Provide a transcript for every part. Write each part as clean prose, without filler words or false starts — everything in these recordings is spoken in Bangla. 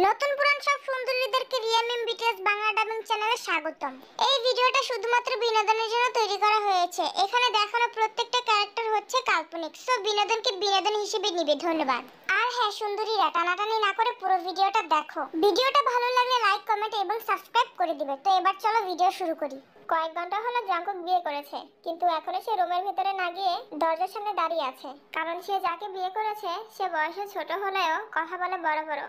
নতুন পুরান সব সুন্দরীদেরকে রিয়ামিম বিটিএস বাংলা ডাবিং চ্যানেলে স্বাগতম। এই ভিডিওটা শুধুমাত্র বিনোদনের জন্য তৈরি করা হয়েছে। এখানে দেখানো প্রত্যেকটা ক্যারেক্টার হচ্ছে কাল্পনিক, সো বিনোদনকে বিনোদন হিসেবে নিবে। ধন্যবাদ। আর হ্যাঁ সুন্দরীরা, টানাটানি না করে পুরো ভিডিওটা দেখো। ভিডিওটা ভালো লাগলে লাইক, কমেন্ট এবং সাবস্ক্রাইব করে দিবে। তো এবার চলো ভিডিও শুরু করি। কয়েক ঘন্টা হলো জাঙ্কুক বিয়ে করেছে, কিন্তু এখনো সে রুমের ভিতরে না গিয়ে দরজার সামনে দাঁড়িয়ে আছে। কারণ সে যাকে বিয়ে করেছে সে বয়সে ছোট হলেও কথা বলে বড় বড়,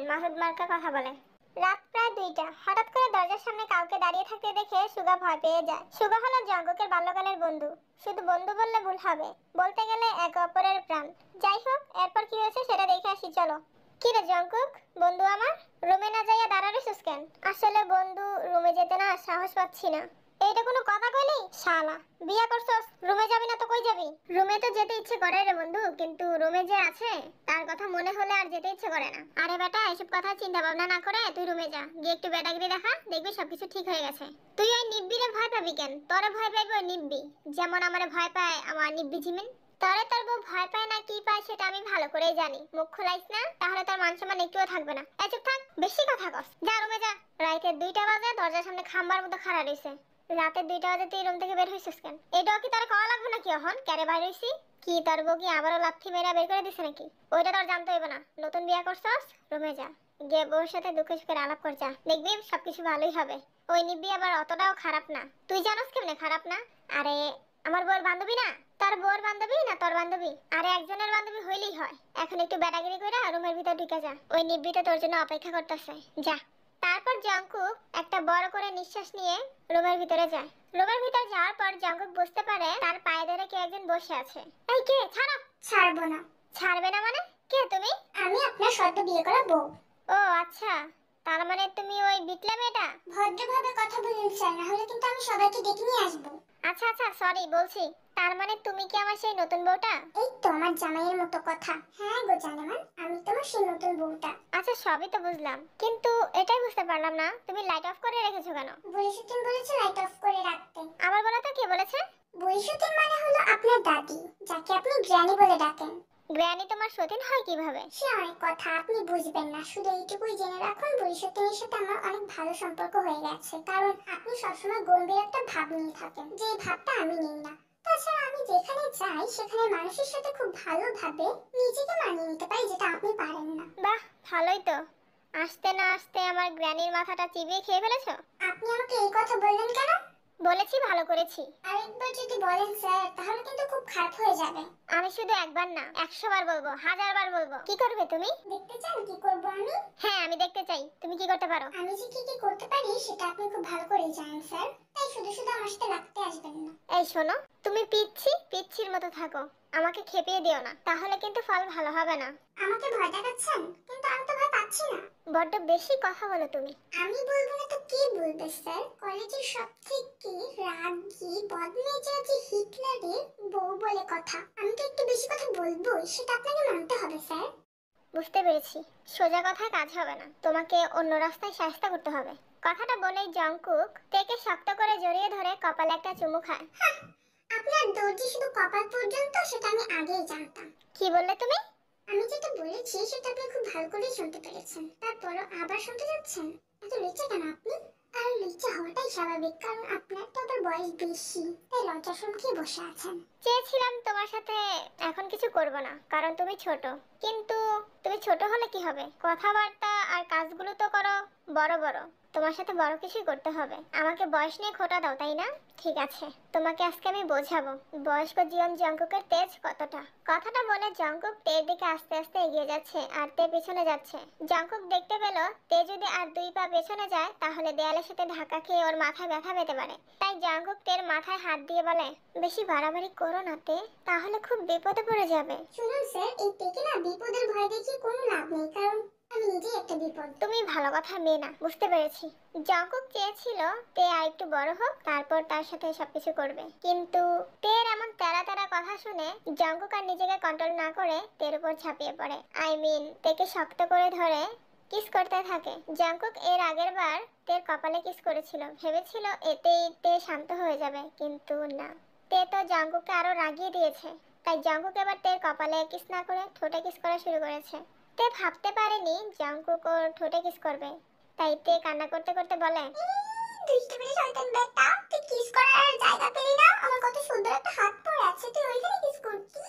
মাসুদ মার্কা কথা বলে। রাত প্রায় 2টা। হঠাৎ করে দরজার সামনে কাউকে দাঁড়িয়ে থাকতে দেখে সুগা ভয় পেয়ে যায়। সুগা হলো জঙ্কুকের বাল্যকালের বন্ধু। শুধু বন্ধু বললে ভুল হবে, বলতে গেলে এক অপরের প্রাণ। যাই হোক, এরপর কি হয়েছে সেটা দেখে আসি চলো। কি রে জঙ্কুক, বন্ধু আমার, রুমে না যাইয়া দাঁড়ানোছিস কেন? আসলে বন্ধু, রুমে যেতে না সাহস পাচ্ছি না। এইটা কোনো কথা কইলি শালা? বিয়া করছস, রুমে যাবি না তো কই যাবি? রুমে তো যেতে ইচ্ছে করে রে বন্ধু, কিন্তু রুমে যে আছে তার কথা মনে হলে আর যেতে ইচ্ছে করে না। আরে বেটা, এসব কথা চিন্তা ভাবনা না করে তুই রুমে যা, গিয়ে একটু বেটাগিরি দেখা, দেখবি সবকিছু ঠিক হয়ে গেছে। তুই ওই নিব্বিরে ভয় পাবি কেন? তোরে ভয় পাইবো নিব্বি, যেমন আমারে ভয় পায় আমার নিব্বি জিমিন। তোরে তোর বউ ভয় পায় না কি পায় সেটা আমি ভালো করেই জানি। মুখ খোলাইস না, তাহলে তোর মান সম্মান একটুও থাকবে না। এই চুপ থাক, বেশি কথা কস। যা রুমে যা। রাইতে 2টা বাজে দরজার সামনে খাম্বার মতো খাড়া রইছে। রাতে 2টা বাজে তুই রুম থেকে বের হইছিস কেন? এটাও কি তোর কওয়া লাগবে নাকি? এখন ক্যারে বাইর হইছি কি তোর বউ কি আবারও লাথি মেরা বের করে দিছে নাকি? ওইটা তোর জানতে হইবে না। নতুন বিয়ে করছস, রুমে যা, গিয়ে বউর সাথে দুঃখে সুখে আলাপ কর যা, দেখবি সবকিছু ভালোই হবে। ওই নিব্বি আবার অতটাও খারাপ না। তুই জানোস কেমনে খারাপ না? আরে আমার বউর বান্ধবী না? তোর বউর বান্ধবী না তোর বান্ধবী? আরে একজনের বান্ধবী হইলেই হয়। এখন একটু বেটাগিরি কইরা রুমের ভিতর ঢুকে যা, ওই নিব্বি তো তোর জন্য অপেক্ষা করতেছে। যা। তারপর জঙ্কুক একটা বড় করে নিঃশ্বাস নিয়ে রুমের ভিতরে যায়। রুমের ভিতর যাওয়ার পর জঙ্কুক বুঝতে পারে তার পায়ে ধরে কেউ একজন বসে আছে। এই কে? ছাড়ো। ছাড়বো না। ছাড়বে না মানে? কে তুমি? আমি আপনার সদ্য বিয়ে করা বউ। ও আচ্ছা, তার মানে তুমি ওই বিটলা মেয়েটা? ভদ্রভাবে কথা বলুন স্যার, না হলে কিন্তু আমি সবাইকে ডেকে নিয়ে আসবো। আচ্ছা আচ্ছা, সরি বলছি। তার মানে তুমি কি আমার সেই নতুন বউটা? এই তো আমার জামাইয়ের মতো কথা। হ্যাঁ গো জানেমান, আমি তোমার সেই নতুন বউটা। আচ্ছা সবই তো বুঝলাম, কিন্তু এটাই বুঝতে পারলাম না তুমি লাইট অফ করে রেখেছো কেন? বৈশুতিন বলেছে লাইট অফ করে রাখতে। আমার বলা তো কে বলেছে? বৈশুতিন মানে হলো আপনার দাদি, যাকে আপনি গ্র্যানি বলে ডাকেন। গ্র্যানি তোমার সতীন হয় কিভাবে? সে অনেক কথা আপনি বুঝবেন না, শুধু এইটুকুই জেনে রাখুন বৈশুতিনের সাথে আমার অনেক ভালো সম্পর্ক হয়ে গেছে, কারণ আপনি সবসময় গম্ভীর একটা ভাব নিয়ে থাকেন, যে ভাবটা আমি নিই না। তাছাড়া আমি যেখানে যাই সেখানে মানুষের সাথে খুব ভালোভাবে নিজেকে মানিয়ে নিতে পারি, যেটা আপনি পারেন না। বাহ, ভালোই তো। আসতে না আসতে আমার গ্র্যানির মাথাটা চিবিয়ে খেয়ে ফেলেছো। আপনি আমাকে এই কথা বললেন কেন? বলেছি ভালো করেছি। আরেকবার যদি বলেন স্যার, তাহলে কিন্তু খুব খারাপ হয়ে যাবে। আমি শুধু একবার না 100 বার বলবো, 1000 বার বলবো। কি করবে তুমি? দেখতে চান কি করব আমি? হ্যাঁ আমি দেখতে চাই তুমি কি করতে পারো। আমি যে কি কি করতে পারি সেটা আপনি খুব ভালো করেই জানেন স্যার, তাই শুধু শুধু আমার সাথে লাগতে আসবেন না। এই শোনো, তুমি পিচ্ছির মতো থাকো, আমাকে খেপিয়ে দিও না, তাহলে কিন্তু ফল ভালো হবে না। আমাকে ভয় দেখাচ্ছেন, কিন্তু আমি তো ভয় পাচ্ছি না। বড্ড বেশি কথা বলো তুমি। আমি বলবো না তো কে বলবে স্যার? কলেজের সবথেকে রাগী বদমেজাজি হিটলারের বউ বলে কথা। আমি তো একটু বেশি কথা বলবো, সেটা আপনাকে মানতে হবে স্যার। বুঝতে পেরেছি, সোজা কথায় কাজ হবে না, তোমাকে অন্য রাস্তায় সাহায্য করতে হবে। কথাটা বলেই জঙ্কুক তেকে শক্ত করে জড়িয়ে ধরে কপালে একটা চুমু খায়। আপনার দর্জি শুধু কপাল পর্যন্ত, সেটা আমি আগেই জানতাম। কি বললে তুমি? আমি যেটা বলেছি সেটা আপনি খুব ভালো করে শুনতে পেরেছেন, তারপরও আবার শুনতে যাচ্ছেন। এত লজ্জা কেন আপনি? আর লজ্জা হওয়াটাই স্বাভাবিক, কারণ আপনার তো আবার বয়স বেশি, তাই লজ্জা শুনকে বসে আছেন। চেয়েছিলাম তোমার সাথে এখন কিছু করব না, কারণ তুমি ছোট। কিন্তু তুমি ছোট হলে কি হবে, কথাবার্তা আর কাজগুলো তো করো বড় বড়। তোমার সাথে বড় কিছুই করতে হবে। আমাকে বয়স নিয়ে খোটা দাও, তাই না? ঠিক আছে, তোমাকে আজকে আমি বোঝাবো বয়স্ক জীবন জঙ্কুকের তেজ কতটা। কথাটা বলে জঙ্কুক তের দিকে আস্তে আস্তে এগিয়ে যাচ্ছে, আর তে পিছনে যাচ্ছে। জঙ্কুক দেখতে পেল তে যদি আর 2 পা পেছনে যায় তাহলে দেয়ালের সাথে ধাক্কা খেয়ে ওর মাথায় ব্যথা পেতে পারে। তাই জঙ্কুক তের মাথায় হাত দিয়ে বলে, বেশি বাড়াবাড়ি করো না তে, তাহলে খুব বিপদে পড়ে যাবে। শুনুন স্যার, এই তেকে না বিপদের ভয় দেখিয়ে কোনো লাভ নেই, কারণ আমি নিজেই একটা বিপদ। তুমি ভালো কথা মেয়ে না, বুঝতে পেরেছি। জঙ্কুক চেয়েছিল তে আর একটু বড় হোক, তারপর তার সাথে সবকিছু করবে, কিন্তু তের এমন তেরা তেরা কথা শুনে জঙ্কুক আর নিজেকে কন্ট্রোল না করে তের উপর ঝাঁপিয়ে পড়ে। তেকে শক্ত করে ধরে কিস করতে থাকে। জঙ্কুক এর আগের বার তের কপালে কিস করেছিল, ভেবেছিল এতেই তে শান্ত হয়ে যাবে, কিন্তু না, তে তো জঙ্কুককে আরো রাগিয়ে দিয়েছে। তাই জঙ্কুক এবার তের কপালে কিস না করে ঠোঁটে কিস করা শুরু করেছে। তে ভাবতে পারেনি জাংকুক ওর ঠোঁটে কিস করবে, তাই তে কান্না করতে করতে বলে, দুষ্টু মেয়ে শয়তান বেটা, তুই কিস করার জায়গা পেলি না? আমার কত সুন্দর একটা হাত পড়ে আছে, তুই ওইখানে কিস করছিস?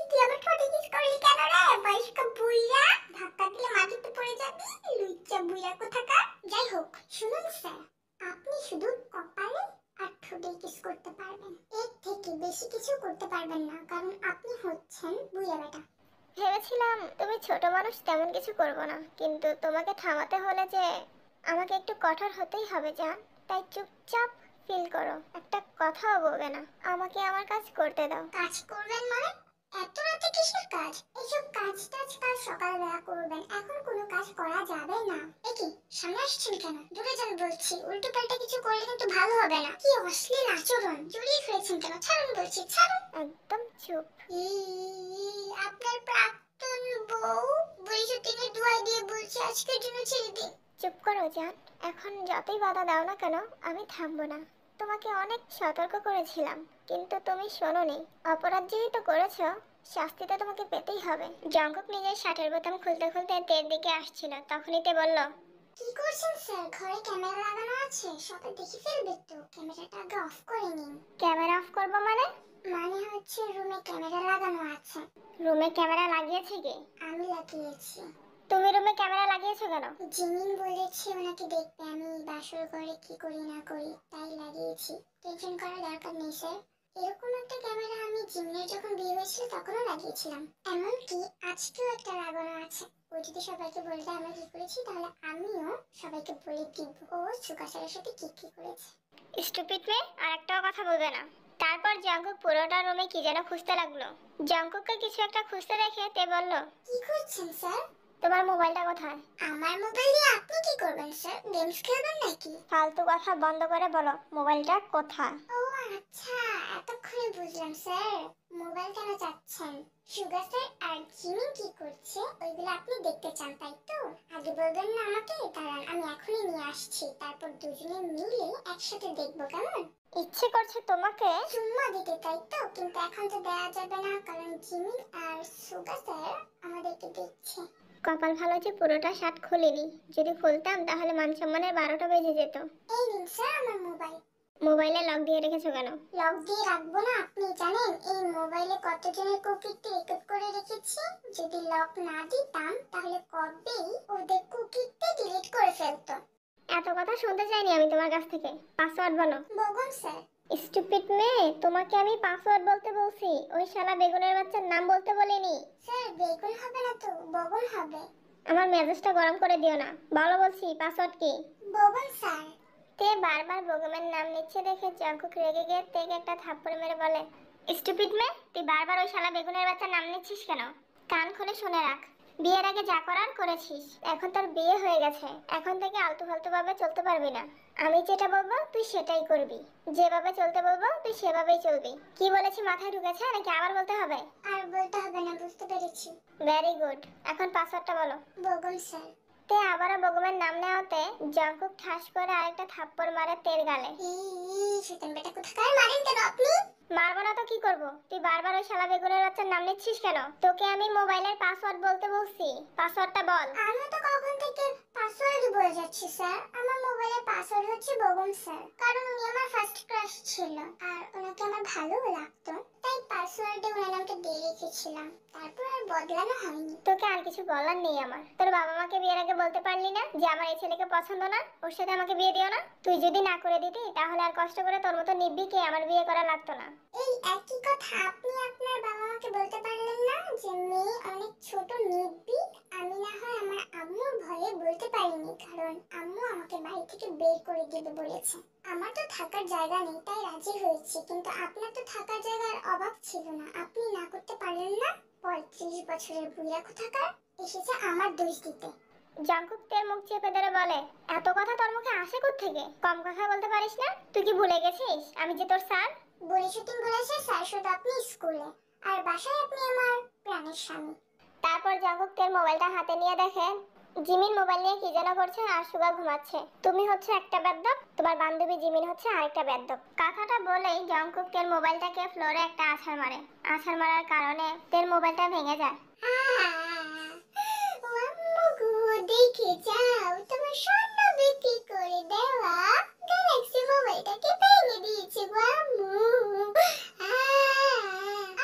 তুই আমার ঠোঁটে কিস করলি কেন রে? বয়স্ক বুইড়া, ধাক্কা দিলে মাটিতে পড়ে যাবি, লুচ্চা বুইড়া কোথাকার। যাই হোক, শুনুন স্যার, আপনি শুধু কপালে আর ঠোঁটে কিস করতে পারবেন, এর থেকে বেশি কিছু করতে পারবেন না, কারণ আপনি হচ্ছেন বুইড়া বেটা। ভেবেছিলাম তুমি ছোট মানুষ, তেমন কিছু করব না, কিন্তু তোমাকে থামাতে হলে যে আমাকে একটু কঠোর হতেই হবে জান। তাই চুপচাপ ফিল করো, একটা কথাও বলবে না, আমাকে আমার কাজ করতে দাও। কাজ করবেন মানে? এত রাতে কিসের কাজ? এসব কাজ কাল সকালবেলা করবেন, এখন কোনো কাজ করা যাবে না। একি সামনে আসছেন কেন? দূরে যান বলছি, উল্টো পাল্টা কিছু করলে কিন্তু ভালো হবে না। কি অশ্লীল আচরণ, জড়িয়ে ফেলেছেন কেন? ছাড়ুন বলছি, ছাড়ুন। একদম চুপ। আপনার প্রাক্তন বউ বৃহস্পতিকে দোয়াই দিয়ে বলছে আজকের জন্য ছেড়ে দিন। চুপ করো জান, এখন যতই বাধা দাও না কেন আমি থামবো না। তোমাকে অনেক সতর্ক করেছিলাম, কিন্তু তুমি শোনোনি। অপরাধ যেহেতু করেছো, শাস্তি তো তোমাকে পেতেই হবে। জঙ্কুক নিজের শার্টের বোতাম খুলতে খুলতে তের দিকে আসছিল, তখনই তে বলল, কি করছেন স্যার? ঘরে ক্যামেরা লাগানো আছে, সবাই দেখে ফেলবে তো, ক্যামেরাটা আগে অফ করে নিন। ক্যামেরা অফ করব মানে? মানে হচ্ছে রুমে ক্যামেরা লাগানো আছে। রুমে ক্যামেরা লাগিয়েছে কে? আমি লাগিয়েছি। তুমি রুমে ক্যামেরা লাগিয়েছো কেন? জিমিন বলেছে ওনাকে দেখতে আমি বাসর ঘরে কি করি না করি, তাই লাগিয়েছি। টেনশন করার দরকার নেই স্যার, এরকম একটা ক্যামেরা আমি জিমিনের যখন বিয়ে হয়েছিল তখনও লাগিয়েছিলাম, এমনকি আজকেও একটা লাগানো আছে। ও যদি সবাইকে বলে দেয় আমরা কি করেছি, তাহলে আমিও সবাইকে বলে দিব ও সুকাশারের সাথে কি কি করেছে। স্টুপিড মেয়ে, আর একটাও কথা বলবে না। তারপর জঙ্কুক পুরোটা রুমে কি যেন খুঁজতে লাগলো। জঙ্কুককে কিছু একটা খুঁজতে দেখে তে বলল, কি খুঁজছেন স্যার? তোমার মোবাইলটা কোথায়? আমার মোবাইল দিয়ে আপনি কি করবেন স্যার? গেমস খেলবেন নাকি? ফালতু কথা বন্ধ করে বলো, মোবাইলটা কোথায়? ও আচ্ছা, এতক্ষণে বুঝলাম স্যার। মোবাইল কেন চাচ্ছেন? সুগার স্যার আর জিমিন কি করছে ওইগুলো আপনি দেখতে চান তাই তো? আগে বলবেন না আমাকে, দাঁড়ান আমি এখনই নিয়ে আসছি, তারপর দুজনে মিলে একসাথে দেখবো, কেমন? ইচ্ছে করছে তোমাকে চুম্মা দিতে তাই তো? কিন্তু এখন তো দেয়া যাবে না, কারণ জিমিন আর সুগার স্যার আমাদেরকে দেখছে। কপাল ভালো যে পুরোটা শার্ট খুলিনি, যদি খুলতাম তাহলে মান সম্মানের 12টা বেজে যেত। এই নিন স্যার আমার মোবাইল। মোবাইলে লক দিয়ে রেখেছো কেন? লক দিয়ে রাখবো না, আপনি জানেন এই মোবাইলে কতজনের কুকিতে রেকর্ড করে রেখেছি? যদি লক না দিতাম তাহলে কবেই ওদের কুকিতে ডিলিট করে ফেলতো। এত কথা শুনতে চাইনি আমি তোমার কাছ থেকে, পাসওয়ার্ড বলো। বলুন স্যার। স্টুপিড মেয়ে, তোমাকে আমি পাসওয়ার্ড বলতে বলছি, ওই শালা বেগুনের বাচ্চার নাম বলতে বলিনি। স্যার বেগুন হবে না তো, বগুন হবে। আমার মেজাজটা গরম করে দিও না, বলো বলছি পাসওয়ার্ড কি? বগুন স্যার। তে বারবার বগুমের নাম নিচ্ছে দেখে জঙ্কুক রেগে গিয়ে তেকে একটা থাপ্পড় মেরে বলে, স্টুপিড মেয়ে, তুই বারবার ওই শালা বেগুনের বাচ্চার নাম নিচ্ছিস কেন? কান খুলে শুনে রাখ, বিয়ের আগে যা করার করেছিস, এখন তোর বিয়ে হয়ে গেছে, এখন থেকে আলতু ফালতু ভাবে চলতে পারবি না। আমি যেটা বলবো তুই সেটাই করবি, যেভাবে চলতে বলবো তুই সেভাবেই চলবি। কি বলেছি মাথায় ঢুকেছে নাকি আবার বলতে হবে? আর বলতে হবে না, বুঝতে পেরেছি। ভেরি গুড, এখন পাসওয়ার্ডটা বলো। বগুন স্যার। তে আবারও বগুমের নাম নেওয়াতে জঙ্কুক ঠাস করে আরেকটা থাপ্পড় মারে তের গালে। শয়তান বেটা কোথাকার, মারেন কেন আপনি? মারবো না তো কি করব? তুই বারবার ওই শালা বেগুনের বাচ্চার নাম নিচ্ছিস কেন? তোকে আমি মোবাইলের পাসওয়ার্ড বলতে বলছি, পাসওয়ার্ডটা বল। আমি তো কখন থেকে পাসওয়ার্ডই বলে যাচ্ছি স্যার। আমার মোবাইলের পাসওয়ার্ড হচ্ছে বগুন স্যার, কারণ উনি আমার ফার্স্ট ক্রাশ ছিল আর ওনাকে আমার ভালো লাগতো, তাই পাসওয়ার্ডে ওনার নামটা দিয়ে রেখেছিলাম, তারপর আর বদলানো হয়নি। তোকে আর কিছু বলার নেই আমার। তোর বাবা মাকে বিয়ের আগে বলতে পারলি না যে আমার এই ছেলেকে পছন্দ না, ওর সাথে আমাকে বিয়ে দিও না? তুই যদি না করে দিতি তাহলে আর কষ্ট করে তোর মতো নিব্বিকে আমার বিয়ে করা লাগতো না। এই একই কথা আপনি আপনার বাবা মাকে বলতে পারলেন না যে মেয়ে অনেক ছোট নির্ভীক? আমি না হয় আমার আম্মুর ভয়ে বলতে পারিনি, কারণ আম্মু আমাকে বাড়ি থেকে বের করে দিতে বলেছে। আমার তো থাকার জায়গা নেই তাই রাজি হয়েছি, কিন্তু আপনার তো থাকার জায়গার অভাব ছিল না, আপনি না করতে পারলেন না? 35 বছরের বুড়া কোথাকার এসেছে আমার দোষ দিতে। জঙ্কুক তের মুখ চেপে ধরে বলে, এত কথা তোর মুখে আসে কোত্থেকে? কম কথা বলতে পারিস না? তুই কি ভুলে গেছিস আমি যে তোর স্যার? বলি শুটিং বলেছে স্যার শুধু আপনি স্কুলে, আর বাসায় আপনি আমার প্রাণের স্বামী। তারপর জঙ্কুক তের মোবাইলটা হাতে নিয়ে দেখে জিমিন মোবাইল নিয়ে কি যেন করছে আর সুগা ঘুমাচ্ছে। তুমি হচ্ছে একটা বেদ্যপ, তোমার বান্ধবী জিমিন হচ্ছে আরেকটা বেদ্যপ। কথাটা বলেই জঙ্কুক তের মোবাইলটাকে ফ্লোরে একটা আছাড় মারে। আছাড় মারার কারণে তের মোবাইলটা ভেঙে যায়। দেখে যাও তোমার স্বর্ণ বিক্রি করে দেওয়া গ্যালাক্সি মোবাইলটাকে ভেঙে দিয়েছে গো আম্মু।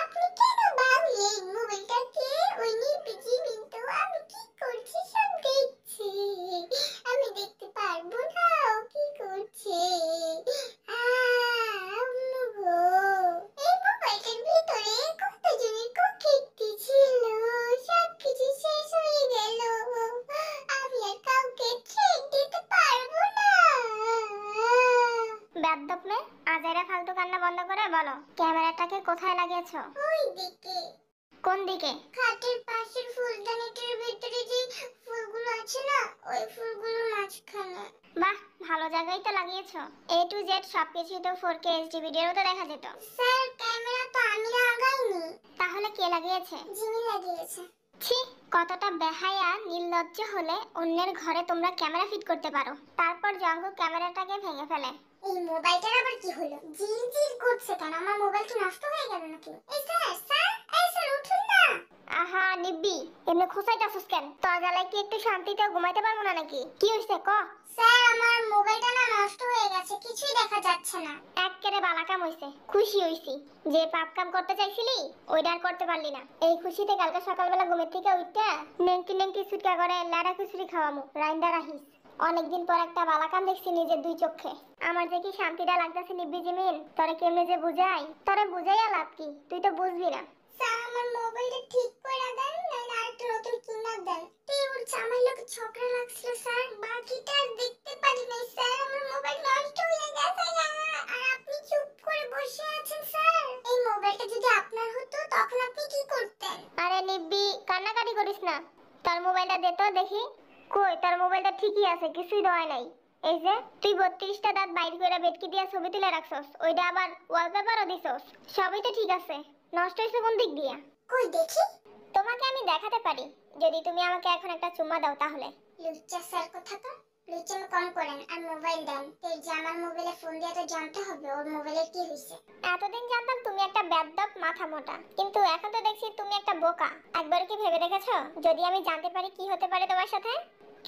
আপনি কেন ভাঙলেন মোবাইলটাকে? ওই নির্বিজি কিন্তু আমি কি করছি সব দেখছি। আমি দেখতে পারবো না ও কি করছে। আম্মু গো, এই মোবাইলটার ভিতরে কতজনের কীর্তি ছিল, সবকিছু শেষ হয়ে গেল। আমি আর কাউকে ট্রিট দিতে পারবো না। বেদ্যপ মেয়ে, আজাইরা ফালতু কান্না বন্ধ করে বলো, ক্যামেরাটাকে কোথায় লাগিয়েছো? ওই দিকে। কোন দিকে? খাটের পাশের ফুলদানিটার ভিতরে যে ফুলগুলো আছে না, ওই ফুলগুলোর মাঝখানে। বাহ, ভালো জায়গায় তো লাগিয়েছো। A to Z সবকিছুই তো 4K HD ভিডিওতে তো দেখা যেত। স্যার, ক্যামেরা তো আমি লাগাইনি। তাহলে কে লাগিয়েছে? জিমি লাগিয়েছে। ছি, কতটা বেহায়া নির্লজ্জ হলে অন্যের ঘরে তোমরা ক্যামেরা ফিট করতে পারো, তারপর জঙ্গু ক্যামেরাটাকে ভেঙে ফেলে। এই মোবাইলটার আবার কি হলো? জিল জিল করছে কেন? আমার মোবাইলটা নষ্ট হয়ে গেল নাকি? এই স্যার উঠুন না। আহা নিব্বি, এমনি খোঁচাইতাছস কেন? তোর জ্বালায় কি একটু শান্তিতে ঘুমাইতে পারবো না নাকি? কি হইছে ক? স্যার, আমার মোবাইলটা না নষ্ট হয়ে গেছে, কিছুই দেখা যাচ্ছে না। এক্কেরে বালা কাম হইছে, খুশি হইছি। যে পাপ কাম করতে চাইছিলি ওইটা আর করতে পারলি না। এই খুশিতে কালকে সকালবেলা ঘুমের থেকে উঠতে নেংটি নেংটি ছুটকা করে লাড়া খিচুড়ি খাওয়ামু, রাইন্দা রাখিস। অনেকদিন পর একটা বালা কাম দেখছি নিজের দুই চোখে। আমার যে কি শান্তিটা লাগতেছে নিব্বি জিমিন, তোরে কেমনে যে বুঝাই? তোরে বুঝাইয়া লাভ কি? তুই তো বুঝবি না। স্যার, আমার মোবাইলটা ঠিক করে দেন, নাহলে আরেকটা নতুন কিনা দেন। তুই ওর জামাই লোক ঝগড়া লাগছিল স্যার, বাকিটা আর দেখতে পারি নাই স্যার। আমার মোবাইল নষ্ট হয়ে গেছে আর আপনি চুপ করে বসে আছেন স্যার। এই মোবাইলটা যদি আপনার হতো তখন আপনি কি করতেন? আরে নিব্বি, কান্নাকাটি করিস না। তোর মোবাইলটা দে তো দেখি। কই, তোর মোবাইলটা ঠিকই আছে, কিছুই দয় নাই। এই যে তুই 32টা দাঁত বাইর করে বেটকি দিয়া ছবি তুলে রাখছস, ওইটা আবার ওয়ালপেপারও দিছস, সবই তো ঠিক আছে। নষ্ট হইছে কোন দিক দিয়া? কই দেখি। তোমাকে আমি দেখাতে পারি, যদি তুমি আমাকে এখন একটা চুম্মা দাও তাহলে। লুচ্চা স্যার কোথাকার, লুচ্চামি কম করেন আর মোবাইল দেন। এই যে আমার মোবাইলে ফোন দিয়ে তো জানতে হবে ওর মোবাইলে কি হইছে। এতদিন জানতাম তুমি একটা বেদ্যপ মাথা মোটা, কিন্তু এখন তো দেখছি তুমি একটা বোকা। একবার কি ভেবে দেখেছো যদি আমি জানতে পারি কি হতে পারে তোমার সাথে?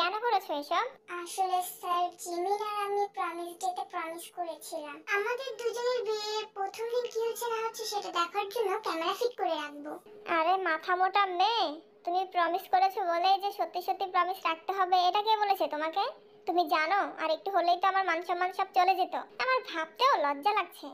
কেন করেছো এসব? আসলে স্যার, জিমিন আর আমি প্রমিস ডেতে প্রমিস করেছিলাম আমাদের দুজনের বিয়ের প্রথম দিন কি হচ্ছে না হচ্ছে সেটা দেখার জন্য ক্যামেরা ফিট করে রাখবো। আরে মাথা মোটা মেয়ে, তুমি প্রমিস করেছো বলেই যে সত্যি সত্যি প্রমিস রাখতে হবে এটা কে বলেছে তোমাকে? তুমি জানো আর একটু হলেই তো আমার মান সম্মান সব চলে যেত। আমার ভাবতেও লজ্জা লাগছে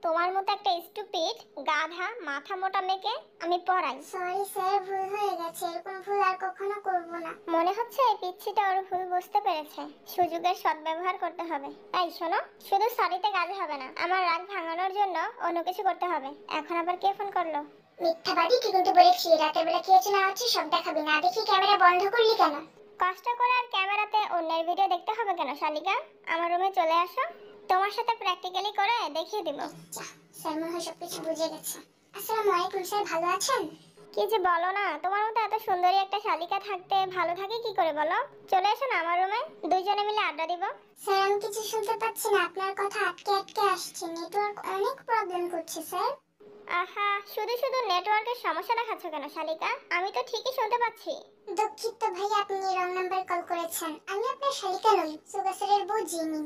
তোমার মতো একটা স্টুপিড গাধা মাথা মোটা মেয়েকে আমি পড়াই। সরি স্যার, ভুল হয়ে গেছে, এরকম ভুল আর কখনো করব না। মনে হচ্ছে এই পিচ্ছিটা ওর ভুল বুঝতে পেরেছে, সুযোগের সদ্ব্যবহার করতে হবে। এই শোনো, শুধু সরিতে কাজ হবে না, আমার রাগ ভাঙানোর জন্য অন্য কিছু করতে হবে। এখন আবার কে ফোন করলো? মিথ্যাবাদী, কি কিন্তু বলেছি রাতের বেলা কি হচ্ছে না হচ্ছে সব দেখাবি, না দেখি ক্যামেরা বন্ধ করলি কেন? কষ্ট করে আর ক্যামেরাতে অন্যের ভিডিও দেখতে হবে কেন শালিকা? আমার রুমে চলে আসো, তোমার সাথে প্র্যাকটিক্যালি করে দেখিয়ে দিব। স্যার মনে হয় সবকিছু বুঝে গেছে। আসসালামু আলাইকুম স্যার, ভালো আছেন? কি যে বলো না, তোমার মতো এত সুন্দরী একটা শালিকা থাকতে ভালো থাকে কি করে বলো? চলে এসো না আমার রুমে, দুইজনে মিলে আড্ডা দিব। স্যার, আমি কিছু শুনতে পাচ্ছি না, আপনার কথা আটকে আটকে আসছে, নেটওয়ার্ক অনেক প্রবলেম করছে স্যার। আহা, শুধু শুধু নেটওয়ার্কের সমস্যা দেখাচ্ছ কেন শালিকা? আমি তো ঠিকই শুনতে পাচ্ছি। দুঃখিত ভাই, আপনি রং নাম্বার কল করেছেন। আমি আপনার শালিকা নই, সুগাসেরের বউ জিমি।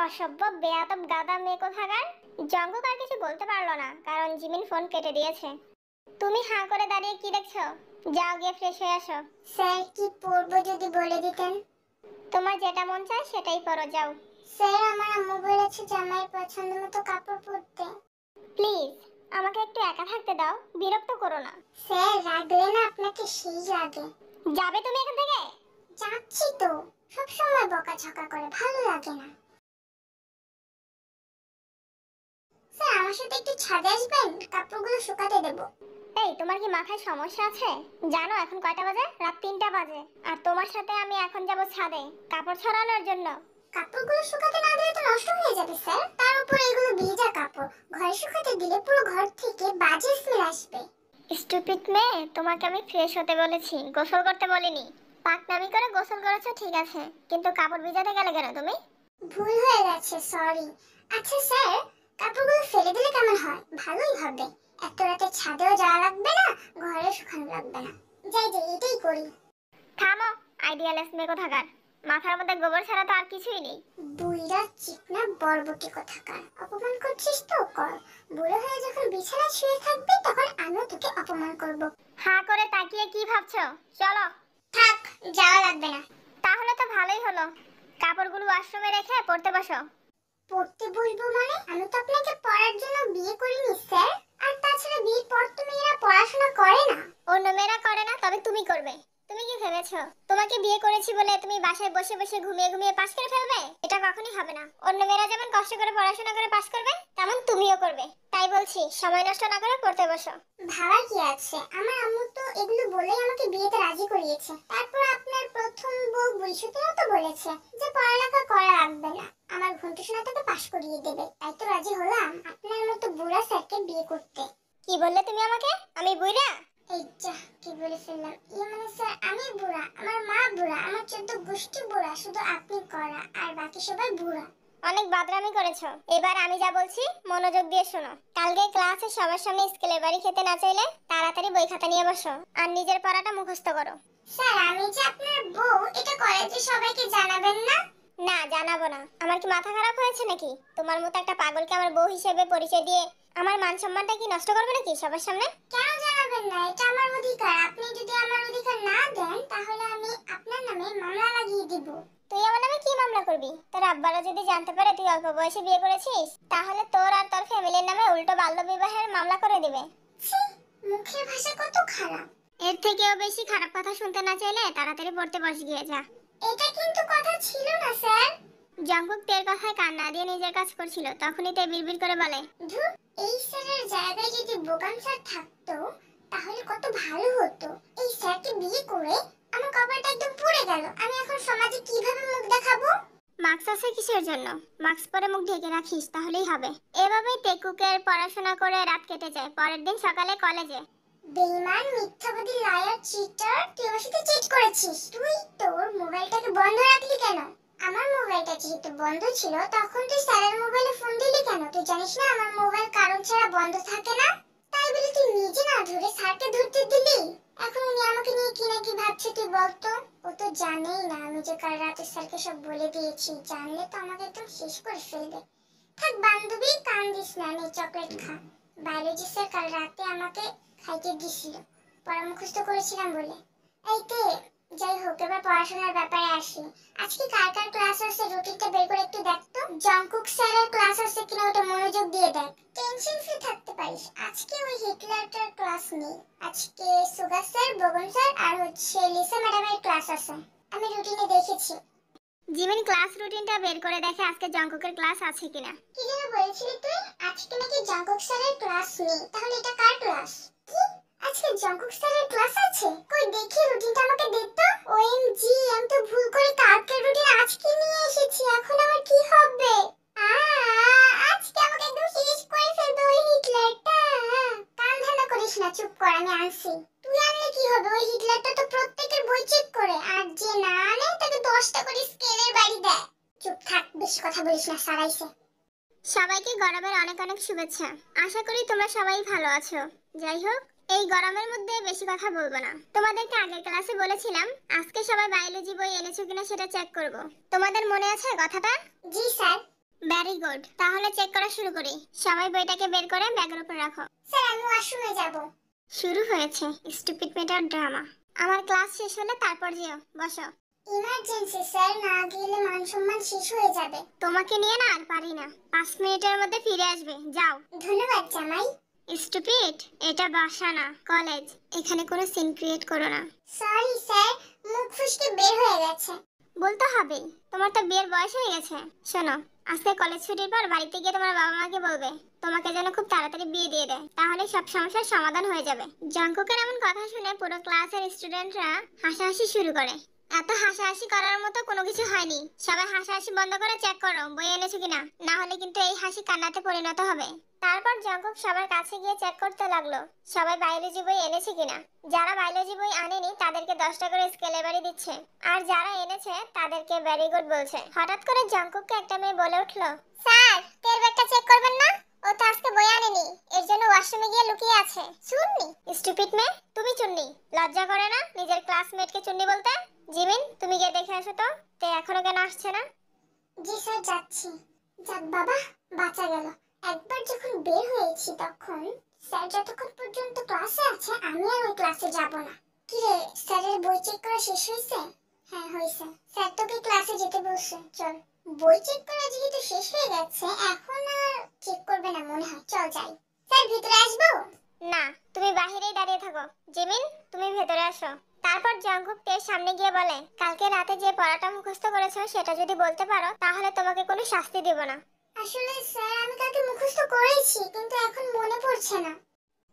অসভ্য বেয়াদব গাদা মেয়ে কোথাকার। জঙ্গক আর কিছু বলতে পারলো না কারণ জিমিন ফোন কেটে দিয়েছে। তুমি হাঁ করে দাঁড়িয়ে কি দেখছো? যাও গিয়ে ফ্রেশ হয়ে আসো। স্যার, কি পরবো যদি বলে দিতেন? তোমার যেটা মন চায় সেটাই পরো, যাও। স্যার, আমার আম্মু বলেছে জামাইয়ের পছন্দ মতো কাপড় পরতে। প্লিজ আমাকে একটু একা থাকতে দাও, বিরক্ত করো না। স্যার, রাগলে না আপনাকে সেই লাগে। যাবে তুমি এখান থেকে? যাচ্ছি তো, সব সময় বকাঝকা করে, ভালো লাগে না। স্যার, আমার সাথে একটু ছাদে আসবেন, কাপড়গুলো শুকাতে দেব। এই, তোমার কি মাথায় সমস্যা আছে? জানো এখন কয়টা বাজে? রাত 3টা বাজে। আর তোমার সাথে আমি এখন যাব ছাদে কাপড় ছড়ানোর জন্য। কাপড়গুলো শুকাতে না দিলে তো নষ্ট হয়ে যাবে স্যার, তার উপর এগুলো ভিজা কাপড়, ঘরে শুকাতে দিলে পুরো ঘর থেকে বাজে স্মেল আসবে। স্টুপিড মেয়ে, তোমাকে আমি ফ্রেশ হতে বলেছি, গোসল করতে বলিনি। পাকনামি করে গোসল করেছো ঠিক আছে, কিন্তু কাপড় ভিজাতে গেলে কেন তুমি? ভুল হয়ে গেছে, সরি। আচ্ছা স্যার, কাপড়গুলো ফেলে দিলে কেমন হয়? ভালোই হবে, এত রাতে ছাদেও যাওয়া লাগবে না, ঘরে শুকানো লাগবে না। যাই যাই, এটাই করি। থামো, আইডিয়ালেস মেয়ে কোথাকার। মাথার মধ্যে গোবর ছাড়া তো আর কিছুই নেই। বুইড়া চিকনা বরবটি কোথাকার। অপমান করছিস তো কর। বুড়ো হয়ে যখন বিছানায় শুয়ে থাকবি তখন আমিও তোকে অপমান করব। হাঁ করে তাকিয়ে কি ভাবছো? চলো। থাক, যাওয়া লাগবে না। তাহলে তো ভালোই হলো। কাপড়গুলো ওয়াশরুমে রেখে পড়তে বসো। পড়তে বসবো মানে? আমি তো আপনাকে পড়ার জন্য বিয়ে করিনি স্যার। আর তাছাড়া বিয়ের পর তো মেয়েরা পড়াশোনা করে না। অন্য মেয়েরা করে না, তবে তুমি করবে। তুমি কি ভেবেছো তোমাকে বিয়ে করেছি বলে তুমি বাসায় বসে বসে ঘুমিয়ে ঘুমিয়ে পাস করে ফেলবে? এটা কখনোই হবে না। অন্য মেয়েরা যেমন কষ্ট করে পড়াশোনা করে পাস করবে, তেমন তুমিও করবে। তাই বলছি সময় নষ্ট না করে পড়তে বসো। ভাবার কি আছে? আমার আম্মু তো এগুলো বলেই আমাকে বিয়েতে রাজি করিয়েছে। তারপর আপনার প্রথম বউ বুঝতেও তো বলেছে যে পড়ালেখা করা লাগবে না, আমার ঘন্টা শোনা তোকে পাস করিয়ে দেবে। তাই তো রাজি হলাম আপনার মতো বুড়া স্যারকে বিয়ে করতে। কি বললে তুমি আমাকে? আমি বুড়া? এই যা, কি বলে ফেললাম। মানে স্যার আমি বুড়া, আমার মা বুড়া, আমার 14 গোষ্ঠী বুড়া, শুধু আপনি করা আর বাকি সবাই বুড়া। অনেক বাদরামি করেছো। এবার আমি যা বলছি মনোযোগ দিয়ে শোনো। কালকে ক্লাসে সবার সামনে স্কেলের বাড়ি খেতে না চাইলে তাড়াতাড়ি বই খাতা নিয়ে বসো আর নিজের পড়াটা মুখস্থ করো। স্যার আমি যে আপনার বউ, এটা কলেজে সবাইকে জানাবেন না? না, জানাবো না। আমার কি মাথা খারাপ হয়েছে নাকি? তোমার মতো একটা পাগলকে আমার বউ হিসেবে পরিচয় দিয়ে আমার মান সম্মানটা কি নষ্ট করবে নাকি সবার সামনে? কেন জানাবেন না? এটা আমার অধিকার। আপনি যদি আমার অধিকার না দেন তাহলে আমি আপনার নামে মামলা লাগিয়ে দিব। তুই আমার নামে কি মামলা করবি? তোর আব্বারা যদি জানতে পারে তুই অল্প বয়সে বিয়ে করেছিস, তাহলে তোর আর তোর ফ্যামিলির নামে উল্টো বাল্য বিবাহের মামলা করে দিবে। ছি, মুখের ভাষা কত খারাপ। এর থেকেও বেশি খারাপ কথা শুনতে না চাইলে তাড়াতাড়ি পড়তে বস গিয়ে যা। এটা কিন্তু কথা ছিল না স্যার। জঙ্কুক তের কথায় কান না দিয়ে নিজের কাজ করছিল, তখনই তে বিড়বিড় করে বলে, ধুর, এই স্যারের জায়গায় যদি বোকাম স্যার থাকতো তাহলে কত ভালো হতো। এই স্যারকে বিয়ে করে আমার কপালটা একদম পুড়ে গেল। আমি এখন সমাজে কিভাবে মুখ দেখাবো? মাস্ক আছে কিসের জন্য? মাস্ক পরে মুখ ঢেকে রাখিস, তাহলেই হবে। এভাবেই তেকুকের পড়াশোনা করে রাত কেটে যায়। পরের দিন সকালে কলেজে। বেঈমান, মিথ্যাবাদী, লায়ার, চিটার, তুই আমার সাথে চিট করেছিস। তুই তোর মোবাইলটাকে বন্ধ রাখলি কেন? আমার মোবাইলটা যেহেতু বন্ধ ছিল তখন তুই স্যারের মোবাইলে ফোন দিলি কেন? তুই জানিস না আমার মোবাইল কারণ ছাড়া বন্ধ থাকে না? তাই বলে তুই নিজে না ধরে স্যারকে ধরতে দিলি। এখন উনি আমাকে নিয়ে কি না কি ভাবছে তুই বলতো? ও তো জানেই না আমি যে কাল রাতে স্যারকে সব বলে দিয়েছি। জানলে তো আমাকে একদম শেষ করে ফেলবে। থাক বান্ধবী, কান দিস না, নে চকলেট খা। বায়োলজি স্যার কাল রাতে আমাকে খাইতে দিছিল, পড়া মুখস্থ করেছিলাম বলে। এই তে, যাই হোক, এবার পড়াশোনার ব্যাপারে আসি। আজকে কার কার ক্লাস আছে রুটিনটা বের করে একটু দেখ তো। জঙ্কুক স্যারের ক্লাস আছে কিনা ওটা মনোযোগ দিয়ে দেখ। টেনশন ফ্রি থাকতে পারিস। আজকে ওই হিটলারটার ক্লাস নেই। আজকে সুগা স্যার, বগন স্যার আর লিসা ম্যাডামের ক্লাস আছে। আমি রুটিনে দেখেছি। জিমিন ক্লাস রুটিনটা বের করে দেখে আজকে জঙ্কুকের ক্লাস আছে কিনা। কি যেন বলেছিলি তুই? আজকে নাকি জঙ্কুক স্যারের ক্লাস নেই। তাহলে এটা কার ক্লাস? কি? আজকে জঙ্কুক স্যারের ক্লাস আছে? কই দেখি রুটিনটা আমাকে দে তো। ওএমজি, আমি তো ভুল করে কালকের রুটিন আজকে নিয়ে এসেছি। এখন আমার কি হবে? আজকে আমাকে একদম শেষ করে ফেলবে ওই হিটলারটা। কান ধান্দা করিস না, চুপ কর, আমি আনছি। তুই আনলে কি হবে? ওই হিটলারটা তো প্রত্যেকের বই চেক করে, আর যে না আনে তাকে 10টা করে স্কেলের বাড়ি দেয়। চুপ থাক, বেশি কথা বলিস না, সারাইছে। সবাইকে গরমের অনেক অনেক শুভেচ্ছা। আশা করি তোমরা সবাই ভালো আছো। যাই হোক, এই গরমের মধ্যে বেশি কথা বলবো না। তোমাদেরকে আগের ক্লাসে বলেছিলাম আজকে সবাই বায়োলজি বই এনেছো কিনা সেটা চেক করব। তোমাদের মনে আছে কথাটা? জি স্যার। ভেরি গুড, তাহলে চেক করা শুরু করি। সবাই বইটাকে বের করে ব্যাগের উপর রাখো। স্যার আমি ওয়াশরুমে যাব। শুরু হয়েছে স্টুপিড মেটার ড্রামা। আমার ক্লাস শেষ হলে তারপর যেও। বসো। ইমার্জেন্সি স্যার, না গেলে মান সম্মান শেষ হয়ে যাবে। তোমাকে নিয়ে না আর পারি না। 5 মিনিটের মধ্যে ফিরে আসবে, যাও। ধন্যবাদ জামাই। স্টুপিড, এটা বাসা না, কলেজ। এখানে কোনো সিন ক্রিয়েট করো না। সরি স্যার, মুখ ফসকে বের হয়ে গেছে। বলতে হবে, তোমার তো বিয়ের বয়স হয়ে গেছে। শোনো, আজকে কলেজ ছুটির পর বাড়িতে গিয়ে তোমার বাবা মাকে বলবে তোমাকে যেন খুব তাড়াতাড়ি বিয়ে দিয়ে দেয়, তাহলে সব সমস্যার সমাধান হয়ে যাবে। জঙ্কুকের এমন কথা শুনে পুরো ক্লাসের স্টুডেন্টরা হাসাহাসি শুরু করে। এত হাসাহাসি করার মতো কোনো কিছু হয়নি। সবাই হাসাহাসি বন্ধ করে চেক করো বই এনেছো কিনা, না হলে কিন্তু এই হাসি কান্নাতে পরিণত হবে। তারপর জঙ্কুক সবার কাছে গিয়ে চেক করতে লাগলো সবাই বায়োলজি বই এনেছে কিনা। যারা বায়োলজি বই আনেনি তাদেরকে 10টা করে স্কেলের বাড়ি দিচ্ছে, আর যারা এনেছে তাদেরকে ভেরি গুড বলছে। হঠাৎ করে জঙ্কুককে একটা মেয়ে বলে উঠলো, স্যার তের ব্যাগটা চেক করবেন না? ও তো আজকে বই আনেনি, এর জন্য ওয়াশরুমে গিয়ে লুকিয়ে আছে। চুন্নি? স্টুপিড মেয়ে, তুমি চুন্নি? লজ্জা করে না নিজের ক্লাসমেটকে চুন্নি বলতে? জিমিন, তুমি গিয়ে দেখে আসো তো তে এখনো কেন আসছে না। জি স্যার, যাচ্ছি। যাক বাবা, বাঁচা গেল। একবার যখন বের হয়েছি তখন স্যার যতক্ষণ পর্যন্ত ক্লাসে আছে আমি আর ওই ক্লাসে যাব না। কি রে, স্যারের বই চেক করা শেষ হয়েছে? হ্যাঁ হয়েছে। স্যার তোকে ক্লাসে যেতে বলছে, চল। বই চেক করা যেহেতু শেষ হয়ে গেছে এখন আর চেক করবে না মনে হয়, চল যাই। স্যার ভিতরে আসবো? না, তুমি বাহিরেই দাঁড়িয়ে থাকো। জিমিন, তুমি ভেতরে আসো। তারপর জঙ্কুক তের সামনে গিয়ে বলে, কালকে রাতে যে পড়াটা মুখস্থ করেছো সেটা যদি বলতে পারো তাহলে তোমাকে কোনো শাস্তি দেব না। আসলে স্যার আমি কালকে মুখস্থ করেছি কিন্তু এখন মনে পড়ছে না।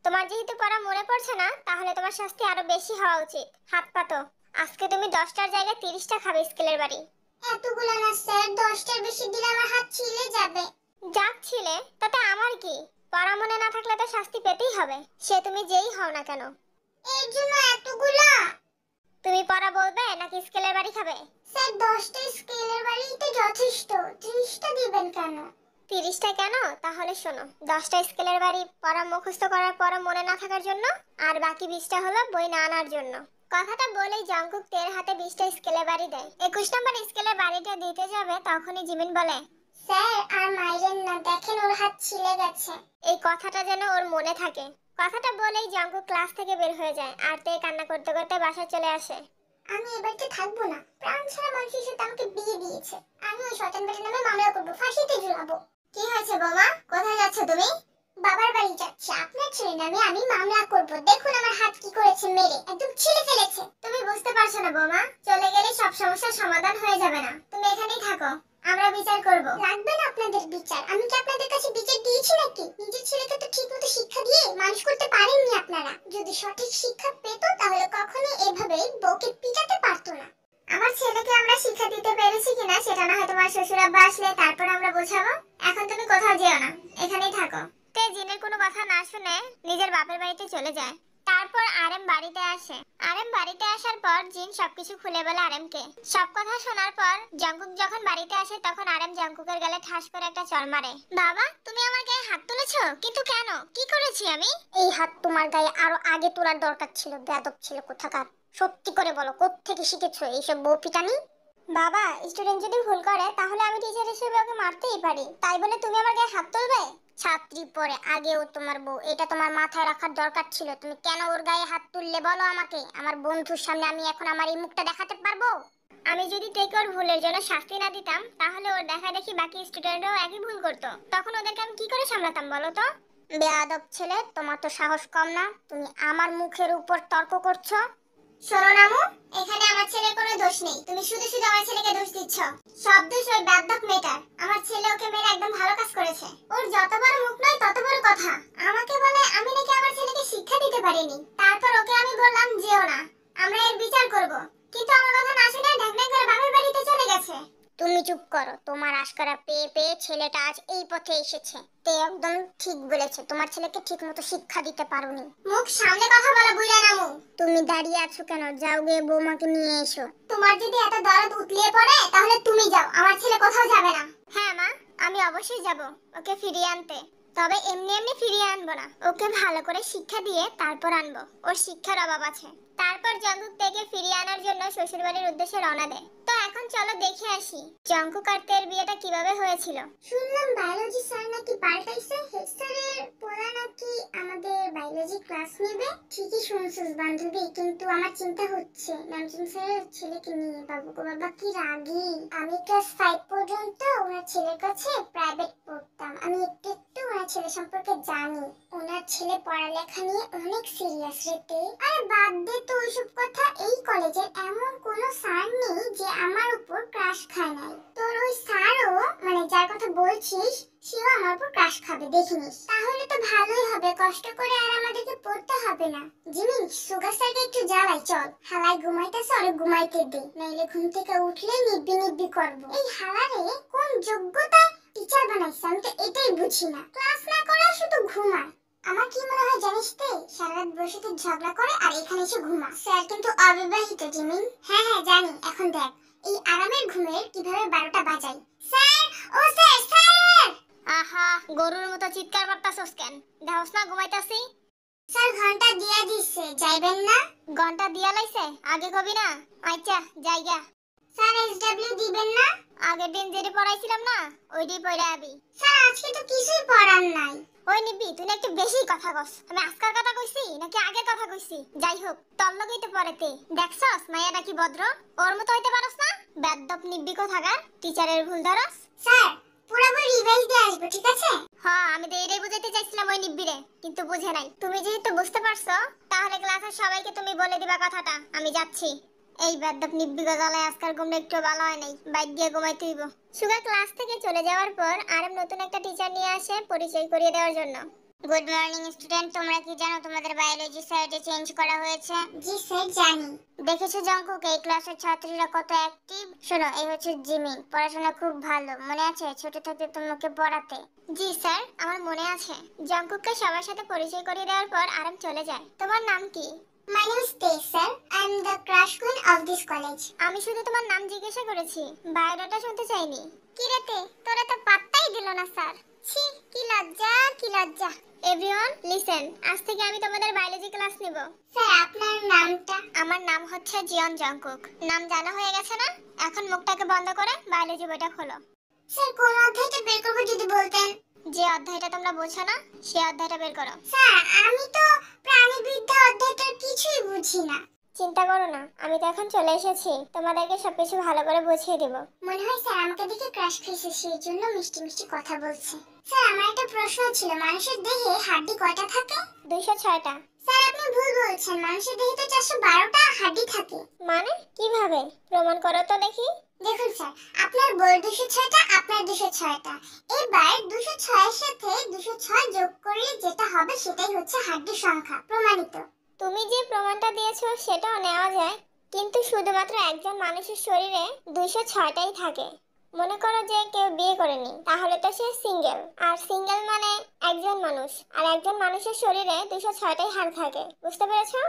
তোমার যেহেতু পড়া মনে পড়ছে না তাহলে তোমার শাস্তি আরো বেশি হওয়া উচিত। হাত পাতো। আজকে তুমি 10টার জায়গায় 30টা খাবে স্কেলের বাড়ি। এতগুলা না স্যার, 10টার বেশি দিলে আমার হাত ছিলে যাবে। যাক ছিলে তাতে আমার কি? পড়া মনে না থাকলে তো শাস্তি পেতেই হবে, সে তুমি যেই হও না কেন। এর জন্য এতগুলা? তুমি পড়া বলবে নাকি স্কেলের বাড়ি খাবে? স্যার 10টা স্কেলের বাড়িতে যথেষ্ট, 30টা দিবেন কেন? 30টা কেন? তাহলে শোনো, 10টা স্কেলের বাড়ি পড়া মুখস্থ করার পর মনে না থাকার জন্য, আর বাকি 20টা হলো বই না আনার জন্য। কথাটা বলেই জঙ্কুক তের হাতে 20টা স্কেলের বাড়ি দেয়। 21 নম্বর স্কেলের বাড়িটা দিতে যাবে তখনই জিমিন বলে, স্যার আর মাইরেন না, দেখেন ওর হাত ছিলে গেছে। এই কথাটা যেন ওর মনে থাকে। কথাটা বলেই জঙ্কুক ক্লাস থেকে বের হয়ে যায় আর তে কান্না করতে করতে বাসায় চলে আসে। আমি এবারতে থাকবো না, প্রাণ ছাড়া মানুষের সাথে আমাকে বিয়ে দিয়েছে। আমি ওই শয়তান বেটার নামে মামলা করবো, ফাঁসিতে ঝুলাবো। কি হয়েছে বৌমা, কোথায় যাচ্ছ তুমি? বাবার বাড়ি যাচ্ছি। আপনার ছেলে নামে আমি মামলা করব। দেখুন আমার হাত কি করেছে, মেরে একদম ছিলে ফেলেছে। তুমি বুঝতে পারছো না বৌমা, চলে গেলে সব সমস্যার সমাধান হয়ে যাবে না। তুমি এখানেই থাকো, আমরা বিচার করব। লাগবে না আপনাদের বিচার, আমি কি আপনাদের কাছে বিচার দিয়েছি নাকি? নিজের ছেলেকে তো ঠিকমতো শিক্ষা দিয়ে মানুষ করতে পারেননি আপনারা। যদি সঠিক শিক্ষা পেত তাহলে কখনো এভাবে বউকে পিটাতে পারতো না। আমার ছেলেকে আমরা শিক্ষা দিতে পেরেছি কিনা সেটা না হয় তোমার শ্বশুর আব্বা আসলে তারপর আমরা বোঝাবো। এখন তুমি কোথাও যেও না, এখানেই থাকো। তে জিনের কোনো কথা না শুনে নিজের বাপের বাড়িতে চলে যায়। তারপর আরএম বাড়িতে আসে। আরএম বাড়িতে আসার পর জিন সবকিছু খুলে বলে আরএমকে। সব কথা শোনার পর জঙ্কুক যখন বাড়িতে আসে তখন আরএম জঙ্কুকের গালে ঠাস করে একটা চড় মারে। বাবা, তুমি আমার গায়ে হাত তুলেছো, কিন্তু কেন? কি করেছি আমি? এই হাত তোমার গায়ে আরো আগে তোলার দরকার ছিল, বেয়াদব ছিল কোথাকার। সত্যি করে বলো, কোত্থেকে শিখেছো এইসব বউ পিটানি? বাবা, স্টুডেন্ট যদি ভুল করে তাহলে আমি টিচার হিসেবে ওকে মারতেই পারি, তাই বলে তুমি আমার গায়ে হাত তুলবে? ছাত্রী পরে আগেও তোমার বউ, এটা তোমার মাথায় রাখার দরকার ছিল। তুমি কেন ওর গায়ে হাত তুললে বলো আমাকে। আমার বন্ধুর সামনে আমি এখন আমার এই মুখটা দেখাতে পারবো? আমি যদি টেকে ওর ভুলের জন্য শাস্তি না দিতাম তাহলে ওর দেখা দেখি বাকি স্টুডেন্টরাও একই ভুল করতো, তখন ওদেরকে আমি কি করে সামলাতাম বলো তো? বেয়াদব ছেলে, তোমার তো সাহস কম না, তুমি আমার মুখের উপর তর্ক করছো। শোনো নামু, এখানে আমার ছেলের কোনো দোষ নেই, তুমি শুধু শুধু আমার ছেলেকে দোষ দিচ্ছ। সব দোষ ওই বেয়াদব মেয়েটার। আমার ছেলে ওকে মেরে একদম ভালো কাজ করেছে। ওর যত বড় মুখ নয় তত বড় কথা। আমাকে বলে আমি নাকি আমার ছেলেকে শিক্ষা দিতে পারিনি। তারপর ওকে আমি বললাম যেও না, আমরা এর বিচার করব। কিন্তু আমার কথা না শুনে ঢাকঢাক করে বাপের বাড়িতে চলে গেছে। তুমি চুপ করো, তোমার আশকারা পেয়ে পেয়ে ছেলেটা আজ এই পথে এসেছে। তে একদম ঠিক বলেছে, তোমার ছেলেকে ঠিকমতো শিক্ষা দিতে পারোনি। মুখ সামনে কথা বলো বুইড়া নামু। তুমি দাঁড়িয়ে আছো কেন? যাও গিয়ে বৌমাকে নিয়ে এসো। তোমার যদি এত দরদ উতলিয়ে পড়ে তাহলে তুমি যাও, আমার ছেলে কোথাও যাবে না। হ্যাঁ মা, আমি অবশ্যই যাব ওকে ফিরিয়ে আনতে। তবে এমনি এমনি ফিরিয়ে আনবো না, ওকে ভালো করে শিক্ষা দিয়ে তারপর আনবো। ওর শিক্ষার অভাব আছে। তারপর জঙ্কুক থেকে ফিরিয়ে আনার জন্য শ্বশুরবাড়ির উদ্দেশ্যে রওনা দেয়। তো এখন চলো দেখে আসি জঙ্কুক আর তের বিয়েটা কিভাবে হয়েছিল। শুনলাম বায়োলজি স্যার নাকি পাল্টাইছে, হেড স্যারের পোলা নাকি আমাদের বায়োলজি ক্লাস নেবে। ঠিকই শুনছিস বান্ধবী, কিন্তু আমার চিন্তা হচ্ছে নামজুম স্যারের ছেলেকে নিয়ে। বাবু গো বাবা, কি রাগী। আমি ক্লাস 5 পর্যন্ত ওনার ছেলের কাছে প্রাইভেট পড়তাম। আমি একটু একটু ওনার ছেলে সম্পর্কে জানি। ওনার ছেলে পড়ালেখা নিয়ে অনেক সিরিয়াস রেতে। আরে বাদ দে তো ওইসব কথা। এই কলেজের এমন কোনো স্যার নেই যে আমার উপর ক্রাশ খায় নাই। তোর ওই স্যারও, মানে যার কথা বলছিস, সেও আমার উপর ক্রাশ খাবে, দেখিনিস। তাহলে তো ভালোই হবে, কষ্ট করে আর আমাদেরকে পড়তে হবে না। জিমিন, সুগা স্যারকে একটু জ্বালাই, চল। হালাই ঘুমাইতেছে, ওরে ঘুমাইতে দে, নাইলে ঘুম থেকে উঠলে নিব্বি নিব্বি করবো। এই হালারে কোন যোগ্যতায় টিচার বানাইছে আমি তো এটাই বুঝি না। ক্লাস না করে শুধু ঘুমায়। আমার কি মনে হয় জানিস তে, সারা রাত বসে তো ঝগড়া করে আর এখানে এসে ঘুমা। স্যার কিন্তু অবিবাহিত জিমিন। হ্যাঁ হ্যাঁ জানি, এখন দেখ এই আরামের ঘুমের কিভাবে 12টা বাজাই। স্যার, ও স্যার, স্যার! আহা, গরুর মতো চিৎকার করতাছস কেন? দেহস না ঘুমাইতাছি। স্যার ঘন্টা দিয়া দিছে, যাইবেন না? ঘন্টা দিয়া লাইছে, আগে কবি না? আচ্ছা জায়গা। স্যার এসডব্লিউ দিবেন না? আগের দিন যেটি পড়াইছিলাম না, ওইটি পড়া আবি। স্যার আজকে তো কিছুই পড়ার নাই। ওই নিবি, তুই না একটু বেশি কথা কস। আমি আজকার কথা কইছি নাকি আগের কথা কইছি? যাই হোক, তোর লগেই তো পড়াতে। দেখছস মাইয়াটা কি ভদ্র? ওর মতো হইতে পারস না? বেদ্যপ নিব্বি কোথাকার, টিচারের ভুল ধরস। স্যার পুরো বই রিভাইজ দিয়ে আসবো, ঠিক আছে? হ্যাঁ, আমি তো এটাই বুঝাইতে চাইছিলাম ওই নিব্বিরে, কিন্তু বুঝে নাই। তুমি যেহেতু বুঝতে পারছো, তাহলে ক্লাসের সবাইকে তুমি বলে দিবা কথাটা। আমি যাচ্ছি। এই বেদ্যপ নিব্বি গজালে আজকাল ঘুমটা একটু ভালো হয় নাই, বাইক দিয়ে ঘুমাইতে হইব। সুগা ক্লাস থেকে চলে যাওয়ার পর আরব নতুন একটা টিচার নিয়ে আসে পরিচয় করিয়ে দেওয়ার জন্য। গুড মর্নিং স্টুডেন্ট, তোমরা কি জানো তোমাদের বায়োলজি স্যারকে চেঞ্জ করা হয়েছে? জি স্যার জানি। দেখেছো জঙ্কুক, এই ক্লাসের ছাত্রীরা কত অ্যাক্টিভ। শোনো, এই হচ্ছে জিমি, পড়াশোনা খুব ভালো, মনে আছে ছোট থাকতে তোমাকে পড়াতে? জি স্যার, আমার মনে আছে। জঙ্কুককে সবার সাথে পরিচয় করিয়ে দেওয়ার পর আরব চলে যায়। তোমার নাম কি? মাই নেম ইজ তে sir, I am the crush queen of this college. আমি শুধু তোমার নাম জিজ্ঞাসা করেছি, বায়োডাটা শুনতে চাইনি। কি রে তে, তোরা তো পাত্তাই দিল না স্যার। ছি, কি লজ্জা, কি লজ্জা। এভরিওয়ান লিসেন, আজ থেকে আমি তোমাদের বায়োলজি ক্লাস নিব। স্যার আপনার নামটা? আমার নাম হচ্ছে জিয়ন জঙ্কুক। নাম জানা হয়ে গেছে না? এখন মুখটাকে বন্ধ করে বায়োলজি বইটা খোলো। স্যার কোন অধ্যায়টা বের করব যদি বলতেন? যে অধ্যায়টা তোমরা বোঝো না, সেই অধ্যায়টা বের করো। স্যার আমি তো প্রাণীবিদ্যা অধ্যায়টার কিছুই বুঝি না। চিন্তা করো না, আমি তো এখন চলে এসেছি, তোমাদেরকে সবকিছু ভালো করে বুঝিয়ে দেব। মনে হয় স্যার আমাকে দেখে ক্রাশ খেয়েছে, সেই জন্য মিষ্টি মিষ্টি কথা বলছে। স্যার আমার একটা প্রশ্ন ছিল, মানুষের দেহে হাড়ি কয়টা থাকে? 206টা। স্যার আপনি ভুল বলছেন, মানুষের দেহে তো 412টা হাড়ি থাকে। মানে কিভাবে? প্রমাণ করো তো দেখি। দেখুন স্যার, আপনার বই 206টা, আপনার 206টা। এবার 206 এর সাথে 206 যোগ করলে যেটা হবে সেটাই হচ্ছে হাড়ির সংখ্যা, প্রমাণিত। তুমি যে প্রমাণটা দিয়েছো সেটাও নেওয়া যায়, কিন্তু শুধুমাত্র একজন মানুষের শরীরে 206টাই থাকে। মনে করো যে কেউ বিয়ে করেনি, তাহলে তো সে সিঙ্গেল, আর সিঙ্গেল মানে একজন মানুষ, আর একজন মানুষের শরীরে 206টাই হাড় থাকে। বুঝতে পেরেছো?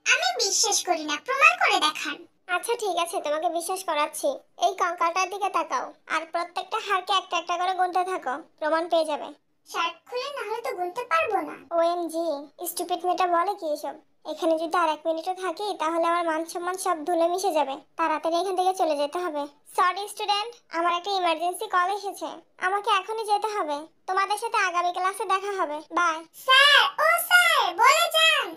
আমি বিশ্বাস করি না, প্রমাণ করে দেখান। আচ্ছা ঠিক আছে, তোমাকে বিশ্বাস করাচ্ছি। এই কঙ্কালটার দিকে তাকাও, আর প্রত্যেকটা হাড়কে একটা একটা করে গুনতে থাকো, প্রমাণ পেয়ে যাবে। শার্ট খুলে না হলে তো গুনতে পারবো না। ওএমজি, স্টুপিড মেয়েটা বলে কি এসব? এখানে যদি আর 1 মিনিটও থাকি তাহলে আমার মান সম্মান সব ধুলে মিশে যাবে। তাড়াতাড়ি এখান থেকে চলে যেতে হবে। সরি স্টুডেন্ট, আমার একটা ইমার্জেন্সি কল এসেছে, আমাকে এখনই যেতে হবে। তোমাদের সাথে আগামী ক্লাসে দেখা হবে, বাই। স্যার, ও স্যার, বলে যান।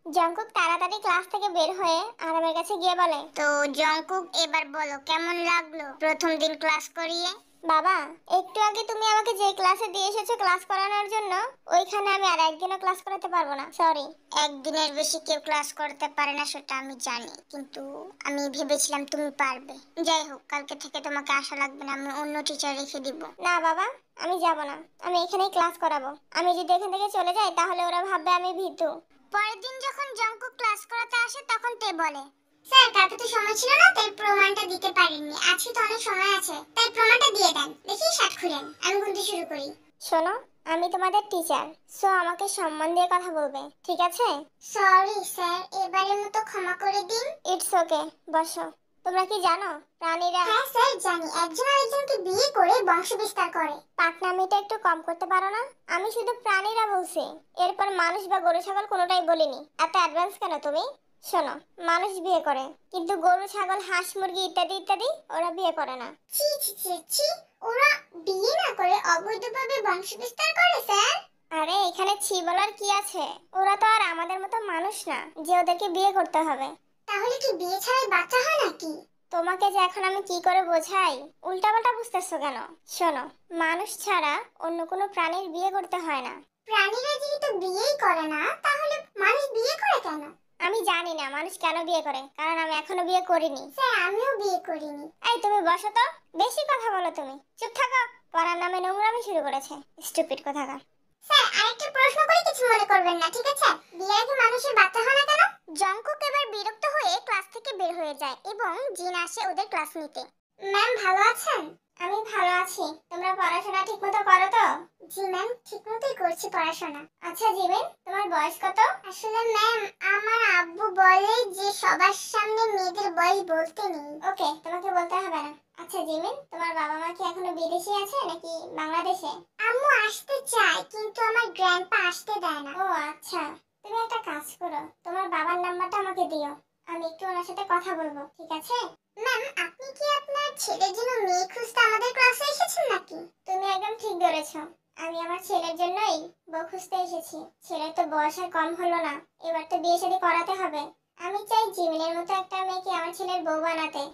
জঙ্কুক তাড়াতাড়ি ক্লাস থেকে বের হয়ে আরামের কাছে গিয়ে বলে, তো জঙ্কুক এবার বলো কেমন লাগলো প্রথম দিন ক্লাস করিয়ে? বাবা, একটু আগে তুমি আমাকে যে ক্লাসে দিয়ে এসেছো ক্লাস করানোর জন্য, ওইখানে আমি আর একদিনও ক্লাস করাতে পারবো না, সরি। একদিনের বেশি কেউ ক্লাস করতে পারে না সেটা আমি জানি, কিন্তু আমি ভেবেছিলাম তুমি পারবে। যাই হোক, কালকে থেকে তোমাকে আশা লাগবে না, আমি অন্য টিচার রেখে দিব। না বাবা, আমি যাব না, আমি এখানেই ক্লাস করাবো। আমি যদি এখান থেকে চলে যাই তাহলে ওরা ভাববে আমি ভীতু। পরের দিন যখন জঙ্কুক ক্লাস করাতে আসে তখন তে বলে, স্যার কালকে তো সময় ছিল না তাই প্রমাণটা দিতে পারিনি, আজকে তো অনেক সময় আছে তাই প্রমাণটা দিয়ে দেন। দেখি শার্ট খুলেন, আমি গুনতে শুরু করি। শোনো, আমি তোমাদের টিচার, সো আমাকে সম্মান দিয়ে কথা বলবে, ঠিক আছে? সরি স্যার, এবারের মতো ক্ষমা করে দিন। ইটস ওকে, বসো। তোমরা কি জানো প্রাণীরা? হ্যাঁ স্যার জানি, একজন আরেকজনকে বিয়ে করে বংশ বিস্তার করে। পাকনামিটা একটু কম করতে পারো না? আমি শুধু প্রাণীরা বলছি, এরপর মানুষ বা গরু ছাগল কোনোটাই বলিনি। এত অ্যাডভান্স কেন তুমি? শোনো, মানুষ বিয়ে করে, কিন্তু গরু ছাগল হাঁস মুরগি ইত্যাদি ইত্যাদি ওরা বিয়ে করে না। ছি ছি ছি ছি, ওরা বিয়ে না করে অবৈধভাবে বংশ বিস্তার করে স্যার। আরে এখানে ছি বলার কি আছে? ওরা তো আর আমাদের মতো মানুষ না যে ওদেরকে বিয়ে করতে হবে। তাহলে কি বিয়ে ছাড়াই বাচ্চা হয় নাকি? তোমাকে যে এখন আমি কি করে বোঝাই, উল্টাপাল্টা বুঝতেছো কেন? শোনো, মানুষ ছাড়া অন্য কোনো প্রাণীর বিয়ে করতে হয় না। প্রাণীরা যেহেতু বিয়েই করে না, তাহলে মানুষ বিয়ে করে কেন? আমি জানি না মানুষ কেন বিয়ে করে, কারণ আমি এখনো বিয়ে করিনি। স্যার আমিও বিয়ে করিনি। এই তুমি বসো তো, বেশি কথা বলো তুমি। চুপ থাকো, পড়ার নামে নোংরামি শুরু করেছে, স্টুপিড কোথাকার। স্যার আরেকটা প্রশ্ন করে কিছু মনে করবেন না, ঠিক আছে? বিয়ের আগে মানুষের বাচ্চা হয় না কেন? জঙ্কুক এবার বিরক্ত হয়ে ক্লাস থেকে বের হয়ে যায় এবং জিন আসে ওদের ক্লাস নিতে। ম্যাম ভালো আছেন? আমি ভালো আছি, তোমরা পড়াশোনা ঠিকমতো করো তো? জি ম্যাম, ঠিকমতোই করছি পড়াশোনা। আচ্ছা জিমিন, তোমার বয়স কত? আসলে ম্যাম আমার আব্বু বলে যে সবার সামনে মেয়েদের বয়স বলতে নেই। ওকে, তোমাকে বলতে হবে না। আচ্ছা জিমিন, তোমার বাবা মা কি এখনো বিদেশে আছে নাকি বাংলাদেশে? আম্মু আসতে চায় কিন্তু আমার গ্র্যান্ডপা আসতে দেয় না। ও আচ্ছা, তুমি একটা কাজ করো, তোমার বাবার নাম্বারটা আমাকে দিও, আমি একটু ওনার সাথে কথা বলবো, ঠিক আছে? ম্যাম, আপনি কি আপনার ছেলের জন্য মেয়ে খুঁজতে আমাদের ক্লাসে এসেছেন নাকি? তুমি একদম ঠিক ধরেছো, আমি আমার ছেলের জন্যই বউ খুঁজতে এসেছি। ছেলের তো বয়স আর কম হলো না, এবার তো বিয়ে শাদী করাতে হবে। আমি চাই জিমিনের মতো একটা মেয়েকে আমার ছেলের বউ বানাতে।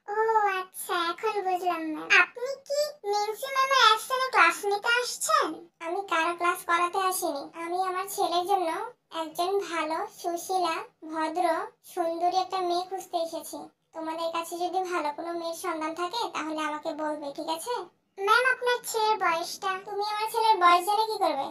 ও আচ্ছা, এখন বুঝলাম ম্যাম। আপনি কি নেন্সি ম্যামের অ্যাবসেন্টে ক্লাস নিতে আসছেন? আমি কারো ক্লাস করাতে আসিনি, আমি আমার ছেলের জন্য একজন ভালো, সুশীলা, ভদ্র, সুন্দরী একটা মেয়ে খুঁজতে এসেছি। তোমাদের কাছে যদি ভালো কোনো মেয়ের সন্ধান থাকে তাহলে আমাকে বলবে, ঠিক আছে? ম্যাম, আপনার ছেলের বয়সটা? তুমি আমার ছেলের বয়স জেনে কি করবে?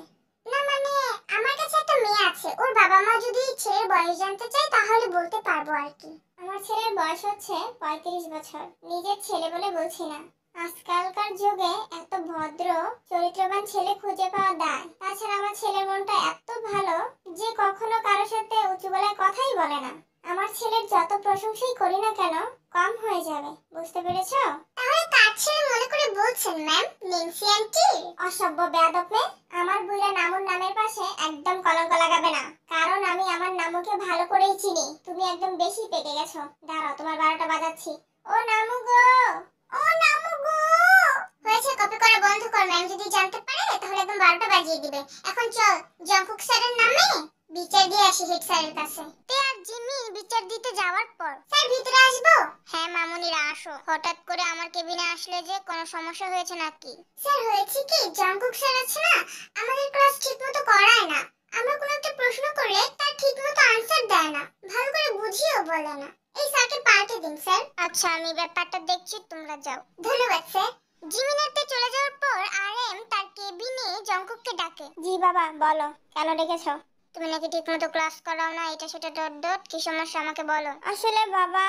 না মানে, আমার কাছে একটা মেয়ে আছে, ওর বাবা মা যদি ছেলের বয়স জানতে চায় তাহলে বলতে পারবো আর কি। আমার ছেলের বয়স হচ্ছে 35 বছর। নিজের ছেলে বলে বলছি না, আজকালকার যুগে এত ভদ্র চরিত্রবান ছেলে খুঁজে পাওয়া দায়। তাছাড়া আমার ছেলের মনটা এত ভালো যে কখনো কারোর সাথে উঁচু গলায় কথাই বলে না। আমার ছেলের যত প্রশংসাই করি না কেন কম হয়ে যাবে, বুঝতে পেরেছো? তাহলে কার ছেলে মনে করে বলছেন ম্যাম? Nancy aunty? অসভ্য বেয়াদব মেয়ে, আমার বুইরা নামুর নামের পাশে একদম কলঙ্ক লাগাবে না, কারণ আমি আমার নামুকে ভালো করেই চিনি। তুমি একদম বেশি পেকে গেছো। দাঁড়াও, তোমার 12টা বাজাচ্ছি। ও নামু গো! ও নামু গো! হয়েছে, কপি করা বন্ধ কর। ম্যাম যদি জানতে পারে তাহলে একদম 12টা বাজিয়ে দিবে। এখন চল জংকুক স্যারের নামে বিচার দিয়ে আসি হেড স্যারের কাছে। তে আর জিমি বিচার দিতে যাওয়ার পর, স্যার ভিতরে আসবো? হ্যাঁ মামুনিরা আসো। হঠাৎ করে আমার কেবিনে আসলে যে, কোনো সমস্যা হয়েছে নাকি? স্যার হয়েছে কি, জংকুক স্যার আছে না, আমাদের ক্লাস ঠিকমতো করায় না। আমরা কোনো একটা প্রশ্ন করলে তার ঠিকমতো আনসার দেয় না, ভালো করে বুঝিয়েও বলে না। এই স্যারকে পাল্টে দিন স্যার। আচ্ছা, আমি ব্যাপারটা দেখছি, তোমরা যাও। ধন্যবাদ স্যার। জিমিনাতে চলে যাওয়ার পর আরএম তার কেবিনে জঙ্কুককে ডাকে। জি বাবা, বলো, কেন ডেকেছো? তুমি নাকি ঠিকমতো ক্লাস করাও না, এটা সেটা ডট ডট, কি সমস্যা আমাকে বলো। আসলে বাবা,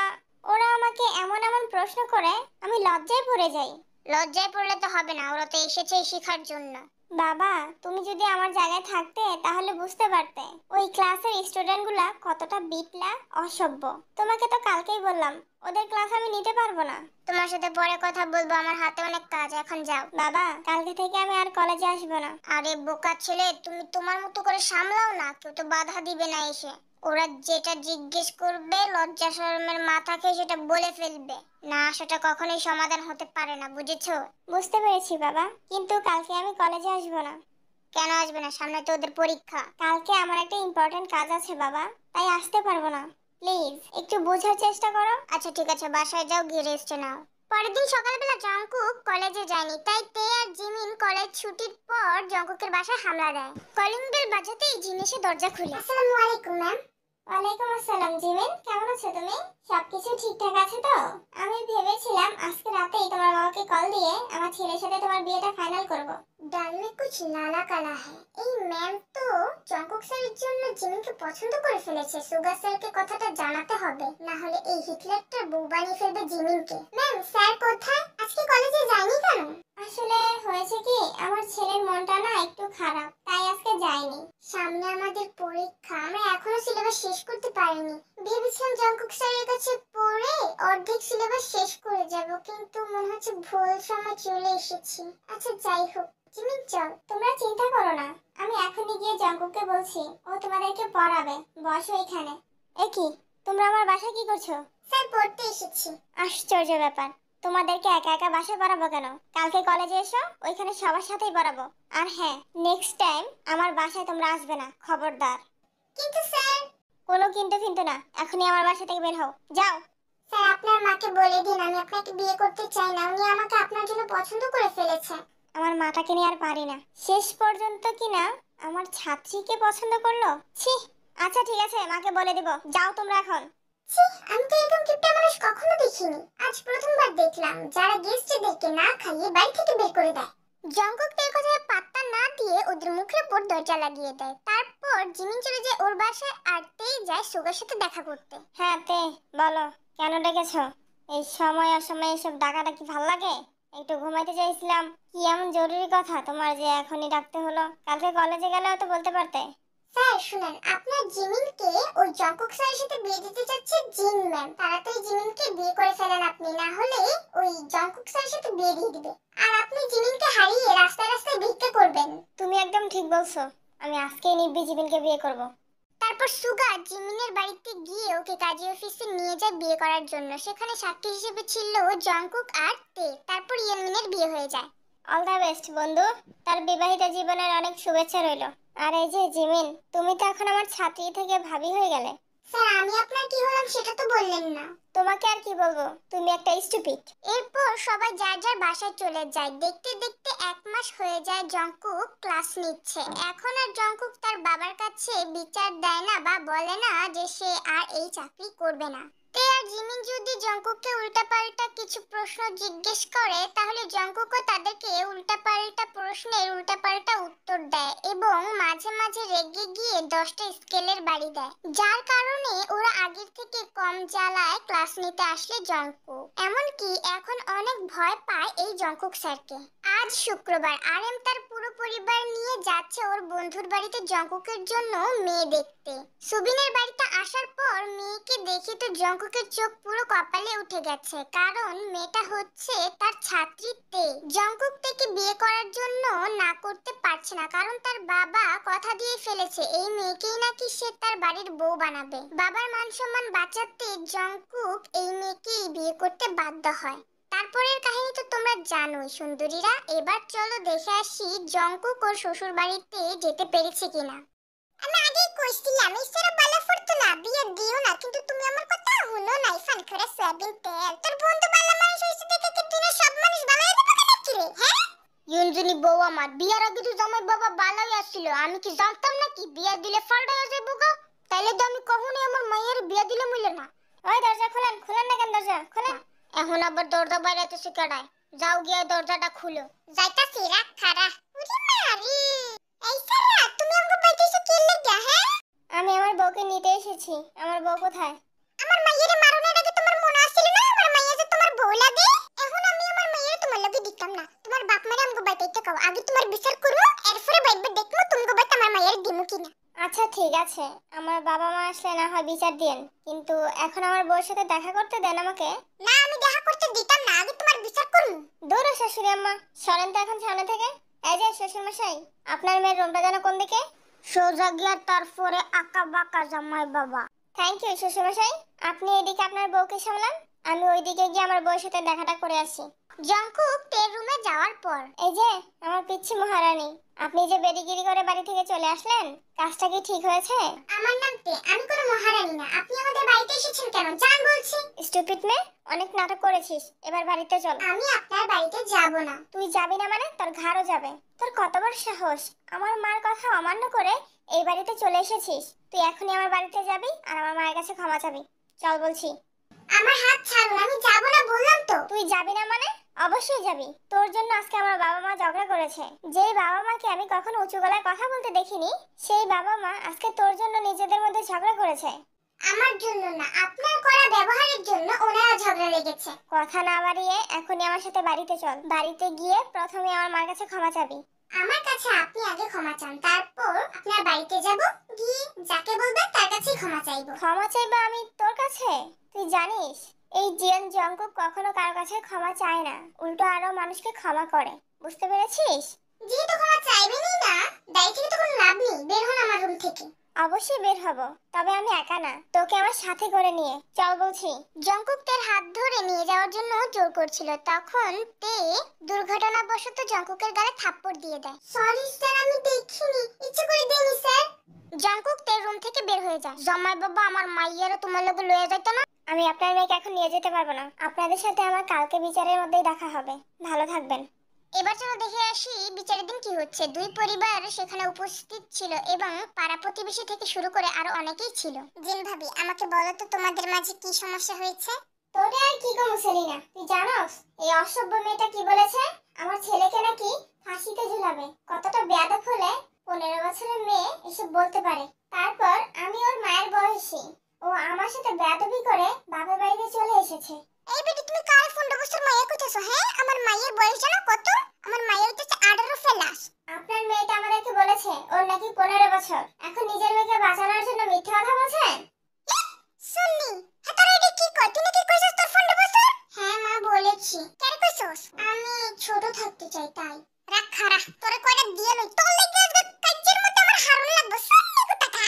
ওরা আমাকে এমন এমন প্রশ্ন করে আমি লজ্জায় পড়ে যাই। লজ্জায় পড়লে তো হবে না, ওরা তো এসেছে শেখার জন্য। বাবা, তুমি যদি আমার জায়গায় থাকতে তাহলে বুঝতে পারতে ওই ক্লাসের স্টুডেন্টগুলা কতটা বিটলা, অসভ্য। তোমাকে তো কালকেই বললাম ওদের ক্লাস আমি নিতে পারবো না। তোমার সাথে পরে কথা বলবো, আমার হাতে অনেক কাজ, এখন যাও। বাবা, কালকে থেকে আমি আর কলেজে আসবো না। আরে বোকা ছেলে, তুমি তোমার মতো করে সামলাও না, কেউ তো বাধা দিবে না এসে। ওরা যেটা জিজ্ঞেস করবে লজ্জা শরমের মাথা খেয়ে সেটা বলে ফেলবে, না সেটা কখনোই সমাধান হতে পারে না, বুঝেছো? বুঝতে পেরেছি বাবা, কিন্তু কালকে আমি কলেজে আসবো না। কেন আসবে না? সামনে তো ওদের পরীক্ষা। কালকে আমার একটা ইম্পর্টেন্ট কাজ আছে বাবা, তাই আসতে পারবো না। প্লিজ একটু বোঝার চেষ্টা করো। আচ্ছা ঠিক আছে, বাসায় যাও, গিয়ে রেস্ট নাও। পরের দিন সকালবেলা জঙ্কুক কলেজে যায়নি, তাই তে আর জিমিন কলেজ ছুটির পর জঙ্কুকের বাসায় হামলা দেয়। কলিং বেল বাজাতেই জিন এসে দরজা খুলে। আসসালামু আলাইকুম ম্যাম। ওয়ালাইকুম আসসালাম জিমিন, কেমন আছো তুমি? সবকিছু ঠিকঠাক আছে তো? আমি ভেবেছিলাম আজকে রাতেই তোমার বাবাকে কল দিয়ে আমার ছেলের সাথে তোমার বিয়েটা ফাইনাল করব। ডাল মে কুছ লালা কালা হ্যায়। এই ম্যাম তো জঙ্কুক স্যারের জন্য জিমিনকে পছন্দ করে ফেলেছে। সুগার স্যারকে কথাটা জানাতে হবে, না হলে এই হিটলারটা বউ বানিয়ে ফেলবে জিমিনকে। ম্যাম, স্যার কোথায়? আজকে কলেজে যায়নি কেন? আসলে হয়েছে কি, আমার ছেলের মনটা না একটু খারাপ, তাই আজকে যাইনি। সামনে আমাদের পরীক্ষা, আমরা এখনো সিলেবাস শেষ করতে পারিনি। ভেবেছিলাম জঙ্কুক স্যারের কাছে পড়ে অর্ধেক সিলেবাস শেষ করে যাব, কিন্তু মনে হচ্ছে ভুল সময় চলে এসেছি। আচ্ছা যাই হোক, জিমিন চল। তোমরা চিন্তা করো না, আমি এখনই গিয়ে জঙ্কুককে বলছি, ও তোমাদেরকে পড়াবে। বসো এখানে। এ কি, তোমরা আমার বাসায় কি করছো? স্যার পড়তে এসেছি। আশ্চর্য ব্যাপার, তোমাদেরকে একা একা বাসায় পড়াবো কেন? কালকে কলেজে এসো, ওইখানে সবার সাথেই পড়াবো। আর হ্যাঁ, নেক্সট টাইম আমার বাসায় তোমরা আসবে না, খবরদার। কিন্তু স্যার। কোনো কিন্তু ফিন্তু না, এখনই আমার বাসা থেকে বের হও, যাও। স্যার, আপনার মাকে বলে দিন আমি আপনাকে বিয়ে করতে চাই না, উনি আমাকে আপনার জন্য পছন্দ করে ফেলেছে। আমার মাটাকে নিয়ে আর পারি না, শেষ পর্যন্ত কিনা আমার ছাত্রীকে পছন্দ করলো, ছি। আচ্ছা ঠিক আছে, মাকে বলে দিব, যাও তোমরা এখন। ছি, আমি তো এরকম কিপটা মানুষ কখনো দেখিনি, আজ প্রথমবার দেখলাম যারা গেস্টদেরকে না খাইয়ে বাড়ি থেকে বের করে দেয়। জঙ্কুক তার কথায় পাত্তা না দিয়ে ওদের মুখের উপর দরজা লাগিয়ে দেয়। তারপর জিমিন চলে যায় ওর বাসায়, আর তেই যায় সুগার সাথে দেখা করতে। হ্যাঁ তে, বলো, কেন ডেকেছো? এই সময় অসময়ে এসব ডাকাডাকি ভাল লাগে? একটু ঘুমাইতে চাইছিলাম। কি এমন জরুরি কথা তোমার যে এখনই ডাকতে হলো? কালকে কলেজে গেলেও তো বলতে পারতে। স্যার শুনেন, আপনার জিমিনকে ওই জঙ্কুক স্যারের সাথে বিয়ে দিতে চাচ্ছে জিন ম্যাম। তাড়াতাড়ি জিমিনকে বিয়ে করে ফেলেন আপনি, না হলে ওই জঙ্কুক স্যারের সাথে বিয়ে দিয়ে দিবে। আর আপনি জিমিনকে হারিয়ে রাস্তায় রাস্তায় ভিক্ষা করবেন। তুমি একদম ঠিক বলছো, আমি আজকেই নিব্বি জিমিনকে বিয়ে করব। তারপর সুগা জিমিনের বাড়িতে গিয়ে ওকে কাজী অফিসে নিয়ে যায় বিয়ে করার জন্য। সেখানে সাক্ষী হিসেবে ছিল জংকুক আর তে। তারপর ইয়েনমিনের বিয়ে হয়ে যায়। অল দ্য বেস্ট বন্ধু, তার বিবাহিত জীবনের অনেক শুভেচ্ছা রইল। আর এই যে জিমিন, তুমি তো এখন আমার ছাত্রী থেকে ভাবি হয়ে গেলে। স্যার আমি আপনার কি হলাম সেটা তো বললেন না। তোমাকে আর কি বলবো, তুমি একটা স্টুপিড। এরপর সবাই যার যার বাসায় চলে যায়। দেখতে দেখতে 1 মাস হয়ে যায় জংকুক ক্লাস নিচ্ছে। এখন আর জংকুক তার বাবার কাছে বিচার দেয় না বা বলে না যে সে আর এই চাকরি করবে না। তে আর জিমিন যদি জংকুককে উল্টাপাল্টা কিছু প্রশ্ন জিজ্ঞেস করে তাহলে জংকুকও তাদেরকে উল্টাপাল্টা প্রশ্নের উল্টাপাল্টা উত্তর দেয় এবং মাঝে মাঝে রেগে গিয়ে 10টা স্কেলের বাড়ি দেয়, যার কারণে ওরা আগের থেকে কম জ্বালায় ক্লাস নিতে আসলে জংকুক এমনকি এখন অনেক ভয় পায় এই জংকুক স্যারকে। আজ শুক্রবার আরএম তার পুরো পরিবার নিয়ে যাচ্ছে ওর বন্ধুর বাড়িতে জংকুকের জন্য মেয়ে দেখতে। সুবিনের বাড়িতে আসার পর মেয়েকে দেখে তো জংকুকের চোখ পুরো কপালে উঠে গেছে, কারণ মেয়েটা হচ্ছে তার ছাত্রী তে। জংকুক থেকে বিয়ে করার জন্য না করতে পারছে না, কারণ তার বাবা কথা দিয়ে ফেলেছে এই মেয়েকেই নাকি সে তার বাড়ির বউ বানাবে। বাবার মান সম্মান বাঁচাতে জংকুক এই মেয়েকেই বিয়ে করতে বাধ্য হয়। তারপরের কাহিনী তো তোমরা জানোই সুন্দরীরা। এবার চলো দেখে আসি জংকুক ওর শ্বশুর বাড়িতে যেতে পেরেছে কিনা। আমি আগেই কইছিলাম ঈশ্বর বালা ফরতো না বিয়ে দিও না, কিন্তু তুমি আমার কথা হলো না। ফান করে সয়াবিন তেল তোর বন্ধু বালা মানুষ হইছে দেখে কি তুই না সব মানুষ বালা হয়ে যাবে নাকি রে? হ্যাঁ ইউনজুনি বউ আমার বিয়ার আগে তো জামাই বাবা বালাই আসছিল, আমি কি জানতাম নাকি বিয়া দিলে ফালটা হয়ে যাবো গো? তাইলে তো আমি কখনোই আমার মায়ের বিয়া দিলে মিলে না। ওই দরজা খোলেন, খোলেন না কেন দরজা খোলেন? এখন আবার দরজা বাইরে এসে কেডায়? যাও গিয়ে দরজাটা খুলো। যাইতাছি রাখ খারা। ওরে মারি এই সারা তুমি আমগো বাইতেছো কি লাগা? হ্যাঁ আমি আমার বউকে নিতে এসেছি। আমার বউ কোথায়? আমার মাইয়ের মারনের আগে তোমার মনে আসছিল না আমার মাইয়া যে তোমার বউ লাগে? এখন আমি আমার মাইয়ের তোমার লগে দিতাম না। তোমার বাপ মারে আমগো বাইতে কাও, আগে তোমার বিচার করব এরপরে বাইবে দেখমু তুমগো বাইতে আমার মাইয়ের দিমু কিনা। আচ্ছা ঠিক আছে, আমার বাবা মা আসলে না হয় বিচার দিয়েন, কিন্তু এখন আমার বউর সাথে দেখা করতে দেন আমাকে। না আমি দেখা করতে দিতাম না, আগে তোমার বিচার করমু। দূর শাশুড়ি আম্মা, সরেন তো এখন সামনে থেকে। এই যে শ্বশুর মশাই, আপনার মেয়ের রুমটা যেন কোন দিকে? সোজা গিয়া তারপরে আঁকা বাঁকা জামাই বাবা। থ্যাংক ইউ শ্বশুর মশাই, আপনি এদিকে আপনার বউকে সামলান, আমি ওইদিকে গিয়ে আমার বউর সাথে দেখাটা করে আসি। জংকুক তের রুমে যাওয়ার পর, এই যে আমার পিচ্ছি মহারানী, আপনি যে বেরিগিরি করে বাড়ি থেকে চলে আসলেন, কাজটা কি ঠিক হয়েছে? আমার নাম তে, আমি কোনো মহারানী না। আপনি আমাদের বাড়িতে এসেছেন কেন? জান বলছি। স্টুপিড মেয়ে, অনেক নাটক করেছিস, এবার বাড়িতে চল। আমি আপনার বাড়িতে যাব না। তুই যাবি না মানে তোর ঘাড়ও যাবে। তোর কত বড় সাহস, আমার মার কথা অমান্য করে এই বাড়িতে চলে এসেছিস। তুই এখনই আমার বাড়িতে যাবি আর আমার মায়ের কাছে ক্ষমা চাবি। চল বলছি। আমার হাত ছাড়ুন, আমি যাব না বললাম তো। তুই যাবি না মানে? অবশ্যই যাবি। তোর জন্য আজকে আমার বাবা মা ঝগড়া করেছে। যেই বাবা মাকে আমি কখনো উঁচু গলায় কথা বলতে দেখিনি, সেই বাবা মা আজকে তোর জন্য নিজেদের মধ্যে ঝগড়া করেছে। আমার জন্য না, আপনার করা ব্যবহারের জন্য ওনারা ঝগড়া লেগেছে। কথা না বাড়িয়ে এখনই আমার সাথে বাড়িতে চল। বাড়িতে গিয়ে প্রথমে আমার মার কাছে ক্ষমা চাবি। আমার কাছে আপনি আগে ক্ষমা চান, তারপর আপনার বাড়িতে যাব, গিয়ে যাকে বলবেন তার কাছেই ক্ষমা চাইবো। ক্ষমা চাইবা আমি তোর কাছে? তুই জানিস এই জিয়ান জংকুক কখনো কারো কাছে ক্ষমা চায় না, উল্টো আরো মানুষকে ক্ষমা করে। বুঝতে পেরেছিস? যেহেতু ক্ষমা চাইবেনই না, দায়ী থেকে তো কোনো লাভ নেই। বের হন আমার রুম থেকে। অবশ্যই বের হব, তবে আমি একা না, তোকে আমার সাথে করে নিয়ে চল বলছি। জংকুক তার হাত ধরে নিয়ে যাওয়ার জন্য জোর করছিল, তখন তে দুর্ঘটনাবশত জংকুকের গালে থাপ্পড় দিয়ে দেয়। সরি স্যার, আমি দেখিনি, ইচ্ছে করে দেইনি স্যার। জংকুক তের রুম থেকে বের হয়ে যায়। জামাই বাবা আমার মাইয়ারও তোমার লগে লয়ে যাইতো না? আমি আপনার মেয়েকে এখন নিয়ে যেতে পারবো না। আপনাদের সাথে আমার কালকে বিচারের মধ্যেই দেখা হবে। ভালো থাকবেন। এবার চলো দেখে আসি বিচারের দিন কি হচ্ছে। দুই পরিবার সেখানে উপস্থিত ছিল এবং পাড়া প্রতিবেশী থেকে শুরু করে আরো অনেকেই ছিল। জিন ভাবি, আমাকে বলো তো তোমাদের মাঝে কি সমস্যা হয়েছে? তোরে আর কি কম সেলিনা, তুই জানোস এই অসভ্য মেয়েটা কি বলেছে? আমার ছেলেকে নাকি ফাঁসিতে ঝুলাবে। কতটা বেয়াদব হলে 15 বছরের মেয়ে এসব বলতে পারে? তারপর আমি ওর মায়ের বয়সী, ও আমার সাথে বেয়াদবি করে বাপের বাড়িতে চলে এসেছে। এই বেটি, তুমি কার 15 বছর মাইয়া কইতাছো? হ্যাঁ, আমার মায়ের বয়স জানো কত? আমার মায়ের তো 18 প্লাস। আপনার মেয়েটা আমাদেরকে বলেছে ওর নাকি 15 বছর। এখন নিজের মেয়েকে বাঁচানোর জন্য মিথ্যা কথা বলছেন? শুননি হ্যাঁ, তোর এটা কি কয়? তুই নাকি কইছস তোর 15 বছর? হ্যাঁ মা, বলেছি। কেন কইছস? আমি ছোট থাকতে চাই তাই। রাখ খারা, তোরে কয়টা দিয়ে লই, তোর লাগি আজকে কাজ্জের মধ্যে আমার হারুন লাগবে। শুননি কথা খা।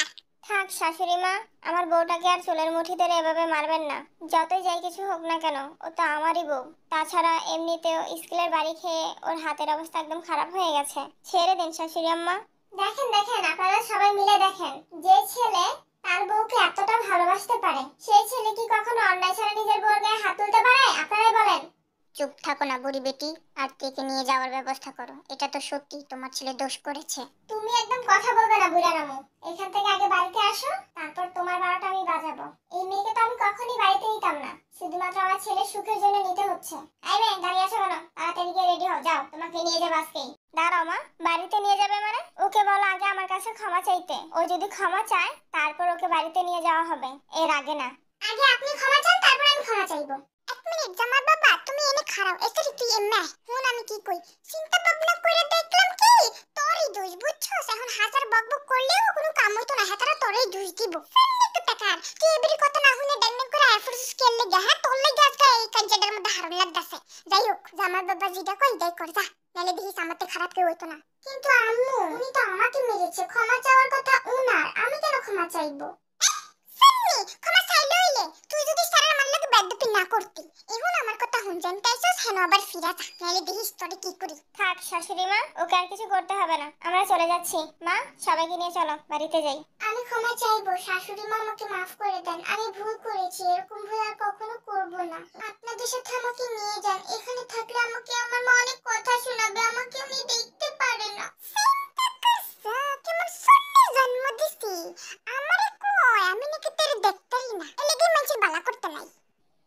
থাক শাশুড়ি মা, আমার বউটাকে আর চুলের মুঠি ধরে এভাবে মারবেন না। যতই যাই কিছু হোক না কেন, ও তো আমারই বউ। তাছাড়া এমনিতেও স্কুলের বাড়ি খেয়ে ওর হাতের অবস্থা একদম খারাপ হয়ে গেছে। ছেড়ে দিন শাশুড়ি আম্মা। দেখেন দেখেন, আপনারা সবাই মিলে দেখেন, যে ছেলে তার বউকে এতটা ভালোবাসতে পারে, সেই ছেলে কি কখনো অন্যায় ছাড়া নিজের বউর গায়ে হাত তুলতে পারে? আপনারাই বলেন। চুপ থাকো না বুড়ি বেটি, আর থেকে নিয়ে যাওয়ার ব্যবস্থা করো। এটা তো সত্যি তোমার ছেলে দোষ করেছে। তুমি একদম কথা বলবে না বুড়া রামু। এখান থেকে আগে বাড়িতে আসো, তারপর তোমার বারোটা আমি বাজাবো। এই মেয়েকে তো আমি কখনই বাড়িতে নিতাম না, শুধুমাত্র আমার ছেলের সুখের জন্য নিতে হচ্ছে। এই মেয়ে, দাঁড়িয়ে আছো কেন? তাড়াতাড়ি গিয়ে রেডি হও, যাও, তোমাকে নিয়ে যাবো আজকেই। দাঁড়াও মা, বাড়িতে নিয়ে যাবে মানে? ওকে বলো আগে আমার কাছে ক্ষমা চাইতে। ও যদি ক্ষমা চায় তারপর ওকে বাড়িতে নিয়ে যাওয়া হবে, এর আগে না। আগে আপনি ক্ষমা চান, তারপর আমি ক্ষমা চাইবো। এক মিনিট জামার বাবা, তুমি এনে খারাও। এসরি তুই এমে হুন, আমি কি কই? চিন্তা ভাবনা করে দেখলাম কি তোরই দোষ, বুঝছস? এখন হাজার বকবক করলেও কোনো কাম হইতো না, হাতারা তোরই দোষ দিব। ফেললি তো টাকার তুই এবারে কথা না শুনে ডাইমেন্ট করে এফোর্স স্কেল লেগে, হ্যাঁ তোর লেগে আজকে এই কাজের মধ্যে হারুন লাগতাছে। যাই হোক, জামার বাবা যেটা কই তাই কর যা, নালে দেখিস আমাতে খারাপ কেউ হইতো না। কিন্তু আম্মু, উনি তো আমাকে মেরেছে, ক্ষমা চাওয়ার কথা উনার, আমি কেন ক্ষমা চাইবো? ফেললি ক্ষমা চাইলে হইলে তুই যদি সারা আমার লাগে বেদপি না করতি। এখন আমার কথা হুন জান তাইছস, হেন আবার ফিরা যা, নালে দেখিস তোরে কি করি। থাক শাশুড়ি মা, ওকে আর কিছু করতে হবে না, আমরা চলে যাচ্ছি। মা, সবাইকে নিয়ে চলো বাড়িতে যাই। আমি ক্ষমা চাইবো, শাশুড়ি মা আমাকে মাফ করে দেন, আমি ভুল করেছি, এরকম ভুল আর কখনো করবো না। আপনাদের সাথে আমাকে নিয়ে যান, এখানে থাকলে আমাকে আমার মা অনেক কথা শোনাবে, আমাকে উনি দেখতে পারে না। কেমন সন্নি জন্ম দিছি আমারে কয়, আমি নাকি তোরে দেখতেই না, এলাকি মানুষের বালা করতে নাই।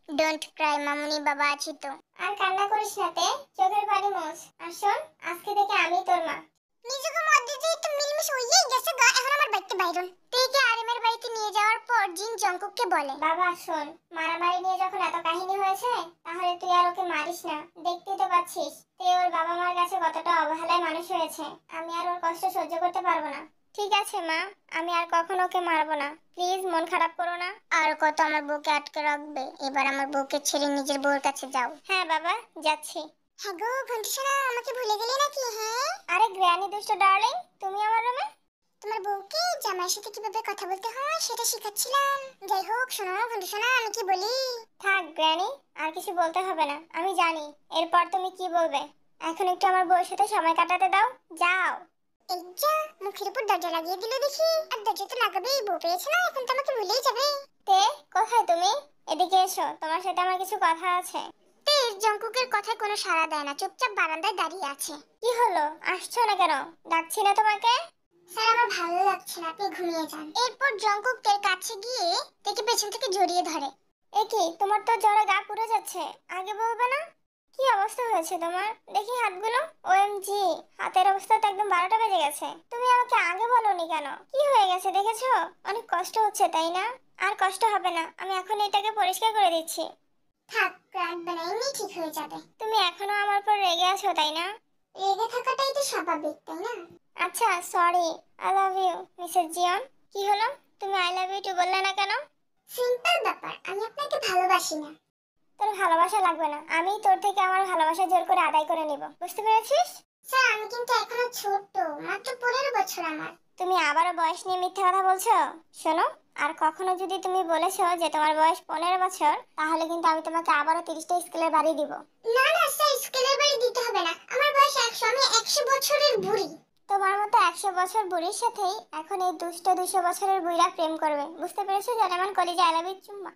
ডোন্ট ক্রাই মামুনি, বাবা আছি তো। আর কান্না করিস না তে, চোখের পানি মোছ। আর শোন, আজকে থেকে আমি তোর মা। নিজেকে মধ্যে যেই তো মিলমিশ হইয়াই গেছে গা, এখন আমার বাড়িতে বাইরন। তুই আরিমের বাড়িতে নিয়ে যাওয়ার পর জিন জঙ্কুককে বলে, বাবা শোন, মারামারি নিয়ে যখন এত কাহিনী হয়েছে, তাহলে তুই আর ওকে মারিস না। দেখতেই তো পাচ্ছিস তুই ওর বাবা মার কাছে কতটা অবহেলায় মানুষ হয়েছে। আমি আর ওর কষ্ট সহ্য করতে পারবো না। ঠিক আছে মা, আমি আর কখনো ওকে মারবো না। প্লিজ মন খারাপ করো না। আর কত আমার বউকে আটকে রাখবে? এবার আমার বউকে ছেড়ে নিজের বউর কাছে যাও। হ্যাঁ বাবা, যাচ্ছি। হ্যাঁ গো ঘন্টি সোনা, আমাকে ভুলে গেলে নাকি? হ্যাঁ আরে গ্র্যানি দুষ্ট ডার্লিং, তুমি আমার রুমে? তোমার বউকে জামাইয়ের সাথে কিভাবে কথা বলতে হয় সেটা শেখাচ্ছিলাম। যাই হোক শোনো ঘন্টি সোনা, আমি কি বলি? থাক গ্র্যানি, আর কিছু বলতে হবে না, আমি জানি এরপর তুমি কি বলবে। এখন একটু আমার বউয়ের সাথে সময় কাটাতে দাও, যাও। এই যা, মুখের উপর দরজা লাগিয়ে দিল দেখি। আর দরজা তো লাগাবেই, বউ পেয়েছে না, এখন তো আমাকে ভুলেই যাবে। তে, কোথায় তুমি? এদিকে এসো, তোমার সাথে আমার কিছু কথা আছে। তে জঙ্কুকের কথায় কোনো সাড়া দেয় না, চুপচাপ বারান্দায় দাঁড়িয়ে আছে। কি হলো, আসছো না কেন? ডাকছি না তোমাকে? স্যার আমার ভালো লাগছে না, আপনি ঘুমিয়ে যান। এরপর জঙ্কুকের কাছে গিয়ে তাকে পেছন থেকে জড়িয়ে ধরে। এ কি, তোমার তো জ্বরে গা পুড়ে যাচ্ছে, আগে বলবে না? কি অবস্থা হয়েছে তোমার? দেখি হাতগুলো। ওএমজি, হাতের অবস্থা তো একদম 12টা বেজে গেছে। তুমি আমাকে আগে বলোনি কেন? কি হয়ে গেছে দেখেছো? অনেক কষ্ট হচ্ছে তাই না? আর কষ্ট হবে না, আমি এখন এটাকে পরিষ্কার করে দিচ্ছি। থাক, কাঁদবে না, এমনি ঠিক হয়ে যাবে। তুমি এখনো আমার উপর রেগে আছো তাই না? রেগে থাকাটাই তো স্বাভাবিক, তাই না? আচ্ছা sorry, I love you Mrs Zion. কি হলো, তুমি আই লাভ ইউ টু বললে না কেন? সিম্পল ব্যাপার, আমি আপনাকে ভালোবাসি না। তোর ভালোবাসা লাগবে না, আমি তোর থেকে আমার ভালোবাসা জোর করে আদায় করে নিব, বুঝতে পেরেছিস? স্যার আমি কিন্তু এখনো ছোট, মাত্র 15 বছর আমার। তুমি আবারও বয়স নিয়ে মিথ্যা কথা বলছো। শোনো, আর কখনো যদি তুমি বলেছো যে তোমার বয়স 15 বছর, তাহলে কিন্তু আমি তোমাকে আবারও 30টা স্কুলের বাড়ি দিব। না না স্যার, স্কুলের বাড়ি দিতে হবে না, আমার বয়স 100, আমি 100 বছরের বুড়ি। তোমার মতো 100 বছর বুড়ির সাথেই এখন এই দুষ্ট 200 বছরের বুড়িরা প্রেম করবে, বুঝতে পেরেছো? যেমন কলিজা আই লাভ ইউ চুম্মা।